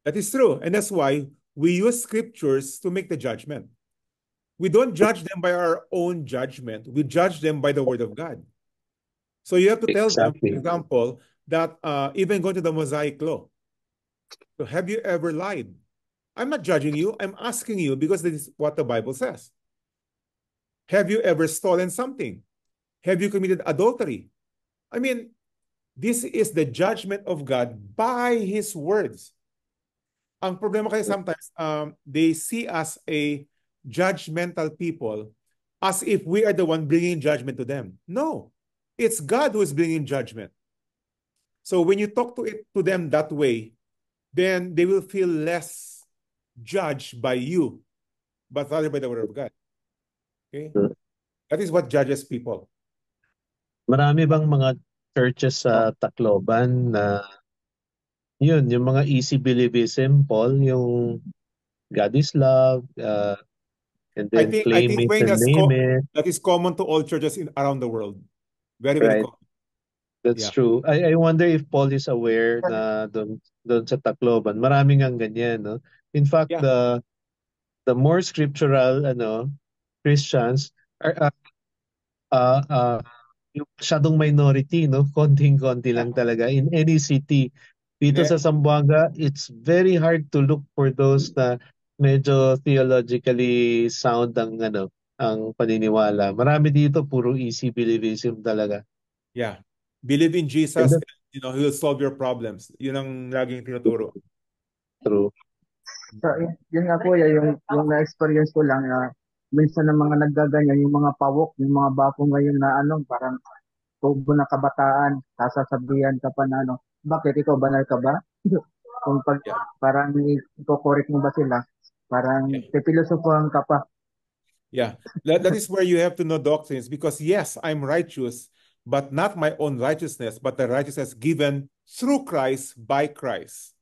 That is true. And that's why we use scriptures to make the judgment. We don't judge them by our own judgment. We judge them by the word of God. So you have to tell them, for example, that even going to the Mosaic law. So have you ever lied? I'm not judging you. I'm asking you because this is what the Bible says. Have you ever stolen something? Have you committed adultery? I mean, this is the judgment of God by His words. Ang problema kasi sometimes, they see us a judgmental people as if we are the one bringing judgment to them. No, it's God who is bringing judgment. So when you talk to them that way, then they will feel less judged by you, but rather by the word of God. Okay? That is what judges people. Marami bang mga churches sa Tacloban na yun, yung mga easy believism, Paul, yung God is love, and then claim it Wayne, and name it. that is common to all churches around the world. Very, Right. very common. That's Yeah. true. I wonder if Paul is aware na doon sa Tacloban, maraming ang ganyan, no? In fact, Yeah. the more scriptural Christians are yung masyadong minority, no? Konting-konti lang talaga in any city. Dito sa Zamboanga, it's very hard to look for those na medyo theologically sound ang paniniwala. Marami dito puro easy believism talaga. Yeah. Believe in Jesus, and, He will solve your problems. Yun ang laging tinuturo. True. So, yun nga kuya, yung na-experience ko lang na minsan ng mga naggaganyan, yung mga pawok, yung mga bako ngayon na parang tubo na kabataan, sasabihan ka pa na bakit ikaw banal ka ba? Kung parang i-correct mo ba sila, parang pipilosofuhan ka pa. Yeah, that is where you have to know doctrines, because yes, I'm righteous, but not my own righteousness, but the righteousness given through Christ by Christ.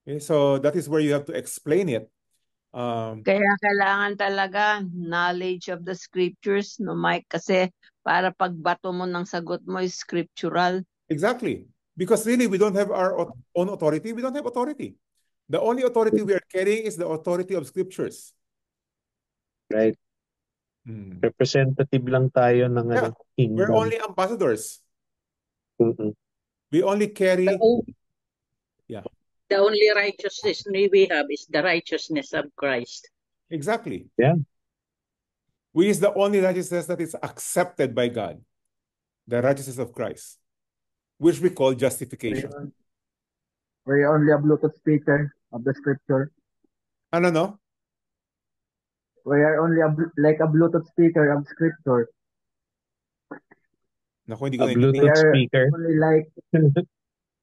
Okay, so that is where you have to explain it. Kaya kailangan talaga knowledge of the scriptures, no Mike, kasi para pagbato mo ng sagot mo is scriptural. Exactly. Because really, we don't have our own authority. We don't have authority. The only authority we are carrying is the authority of scriptures. Right. Representative lang tayo ng kingdom. We're only ambassadors. We only carry... The only righteousness we have is the righteousness of Christ. Exactly. Yeah. We is the only righteousness that is accepted by God. The righteousness of Christ, which we call justification. We're only a Bluetooth speaker of the scripture. No? We are only like a Bluetooth speaker of scripture. Naku, hindi ko a Bluetooth speaker. Only like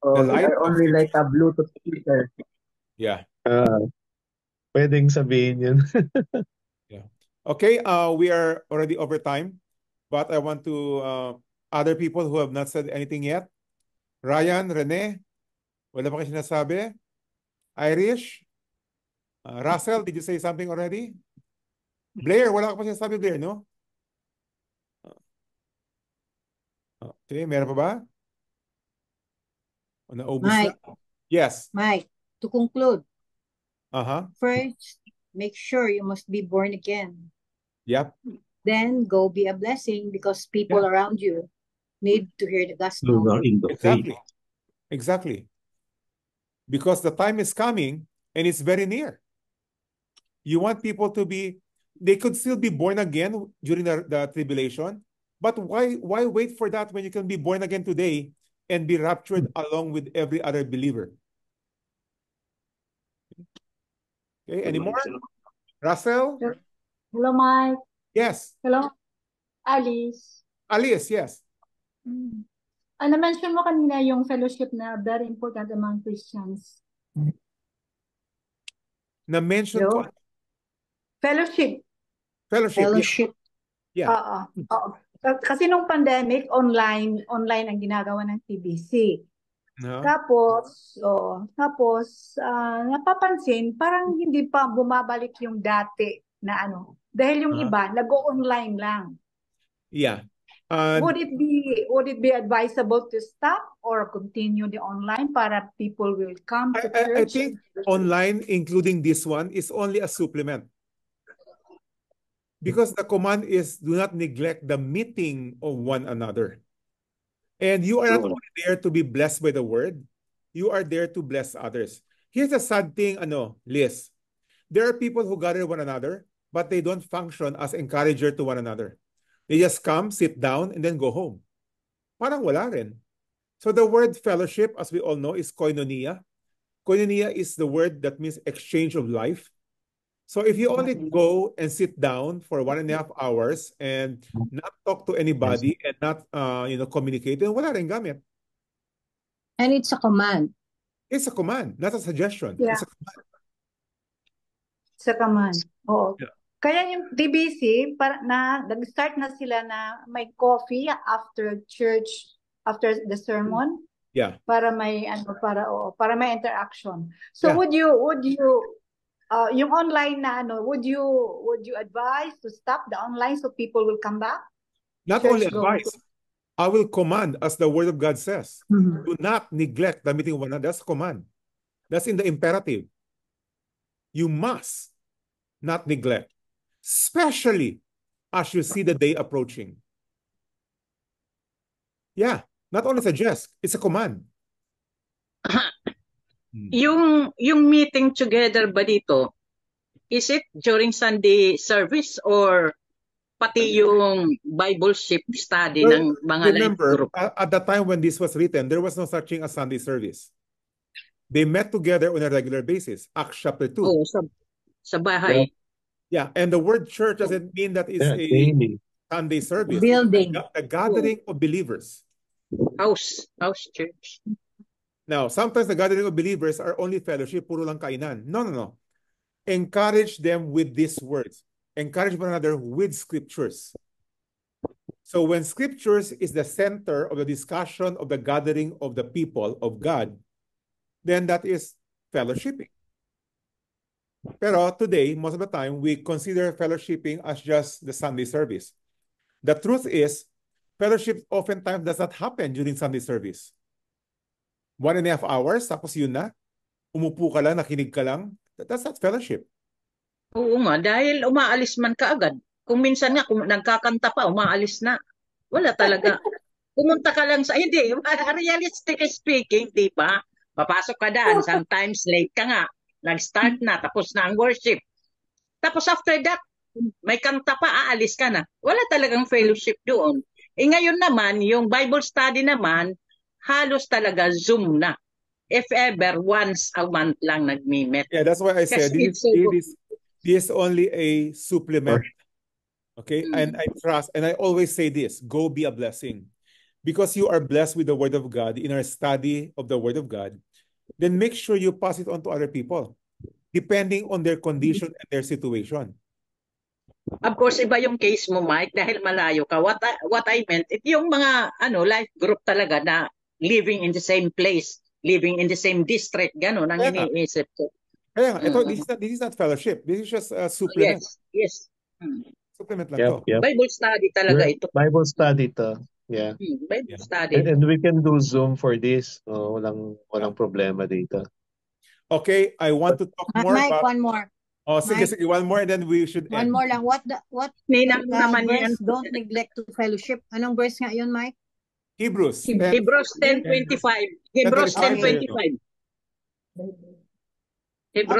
we are only like a Bluetooth speaker. Yeah. Pwedeng sabihin yun. Yeah. Okay, we are already over time, but I want to other people who have not said anything yet. Ryan, Rene, wala pa kayo sinasabi? Irish? Russell, did you say something already? Blair, wala ka pa sinasabi, Blair, no? Okay, meron pa ba? Naubos Mike. na? Yes. Mike, to conclude. First, make sure you must be born again. Yep. Then go be a blessing because people around you need to hear the gospel. Exactly. Because the time is coming and it's very near. You want people to they could still be born again during the tribulation, but why wait for that when you can be born again today and be raptured along with every other believer? Okay, any more? Russell? Hello, Mike. Yes. Hello, Alice. Alice, yes. Na-mention mo kanina yung fellowship na very important among Christians. Na-mention ko? Fellowship. Yeah. Oo. Kasi nung pandemic, online ang ginagawa ng TBC. No? Tapos, napapansin, parang hindi pa bumabalik yung dati na ano. Dahil yung iba, nag-o-online lang. Yeah. Would it be advisable to stop or continue the online para people will come to church? I think online, including this one, is only a supplement. Because the command is do not neglect the meeting of one another. And you are not only there to be blessed by the word, you are there to bless others. Here's the sad thing, Liz. There are people who gather one another, but they don't function as encourager to one another. They just come, sit down, and then go home. Parang wala rin. So the word fellowship, as we all know, is koinonia. Koinonia is the word that means exchange of life. So if you only go and sit down for 1.5 hours and not talk to anybody and not communicate, then wala rin gamit. And it's a command. It's a command, not a suggestion. Yeah. It's a command. It's a command. Oo. Yeah. Kaya yung TBC, nag-start na sila na may coffee after church, after the sermon. Yeah. Para may interaction. So Yeah. would you yung online na would you advise to stop the online so people will come back? Not Church only going advice, I will command, as the word of God says, do not neglect the meeting of one another. That's command. That's in the imperative. You must not neglect, especially as you see the day approaching. Yeah, not only suggest, it's a command. Yung meeting together ba dito, is it during Sunday service or pati yung Bible ship study ng mga life Remember, group? at the time when this was written, there was no such thing as Sunday service. They met together on a regular basis. Acts chapter 2. Oh, sa bahay. Yeah, and the word church doesn't mean that it's a Sunday service. Building. The gathering of believers. House church. Now, sometimes the gathering of believers are only fellowship, puro lang kainan. No. Encourage them with these words. Encourage one another with scriptures. So when scriptures is the center of the discussion of the gathering of the people of God, then that is fellowshipping. Pero today, most of the time, we consider fellowshipping as just the Sunday service. The truth is, fellowship oftentimes does not happen during Sunday service. 1.5 hours, tapos yun na. Umupo ka lang, nakinig ka lang. That's not fellowship. Oo nga, dahil umaalis man ka agad. Kung minsan nga, kung nagkakanta pa, umaalis na. Wala talaga. Pumunta ka lang sa, hindi, realistic speaking, di ba? Papasok ka daan, sometimes late ka nga. Nag-start na, tapos na ang worship. Tapos after that, may kanta pa, aalis ka na. Wala talagang fellowship doon. Ngayon naman, yung Bible study naman, halos talaga Zoom na. If ever, once a month lang nagmi-meet. Yeah, that's why I said this is only a supplement. Okay, and I trust, and I always say this, go be a blessing. Because you are blessed with the Word of God in our study of the Word of God, then make sure you pass it on to other people, depending on their condition and their situation. Of course, iba yung case mo, Mike, dahil malayo ka. What I meant, yung mga life group talaga na living in the same place, living in the same district, gano'n ang iniisip ko. Kaya nga, this is not fellowship. This is just a supplement. Yes. Supplement lang to. Bible study talaga ito. Bible study to. Yeah. Bible study. And we can do Zoom for this. Walang problema dito. Okay, I want to talk more Mike, about... one more. Oh, sige, one more and then we should end. One more lang. What verse, don't neglect to fellowship. Anong verse nga yun, Mike? Hebrews 10:25. Hebrews 10:25. Hebrews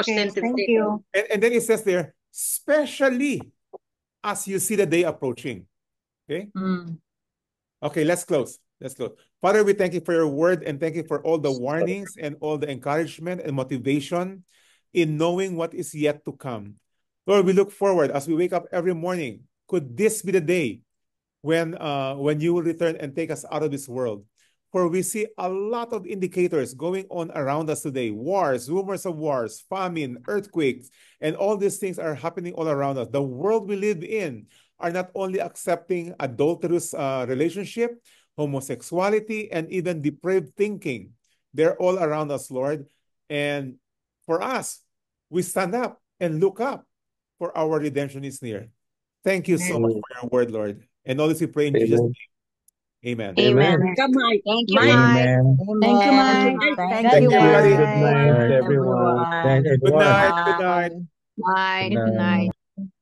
10:25. Thank you. And then it says there, especially as you see the day approaching. Okay? Okay, let's close. Father, we thank you for your word and thank you for all the warnings and all the encouragement and motivation in knowing what is yet to come. Lord, we look forward as we wake up every morning. Could this be the day when you will return and take us out of this world? For we see a lot of indicators going on around us today. Wars, rumors of wars, famine, earthquakes, and all these things are happening all around us. The world we live in are not only accepting adulterous relationship, homosexuality, and even depraved thinking. They're all around us, Lord. And for us, we stand up and look up, for our redemption is near. Thank you so much for your word, Lord. And all this we pray in Jesus' name. Amen. Amen. Thank you, Mike. Thank you, Mike. Mike. Amen. Thank you, Mike. Thank Thank you, you, everybody. Good Mike. night, Bye, everyone. Good night, Good everyone. night. Good night. Bye. Good Good night. night.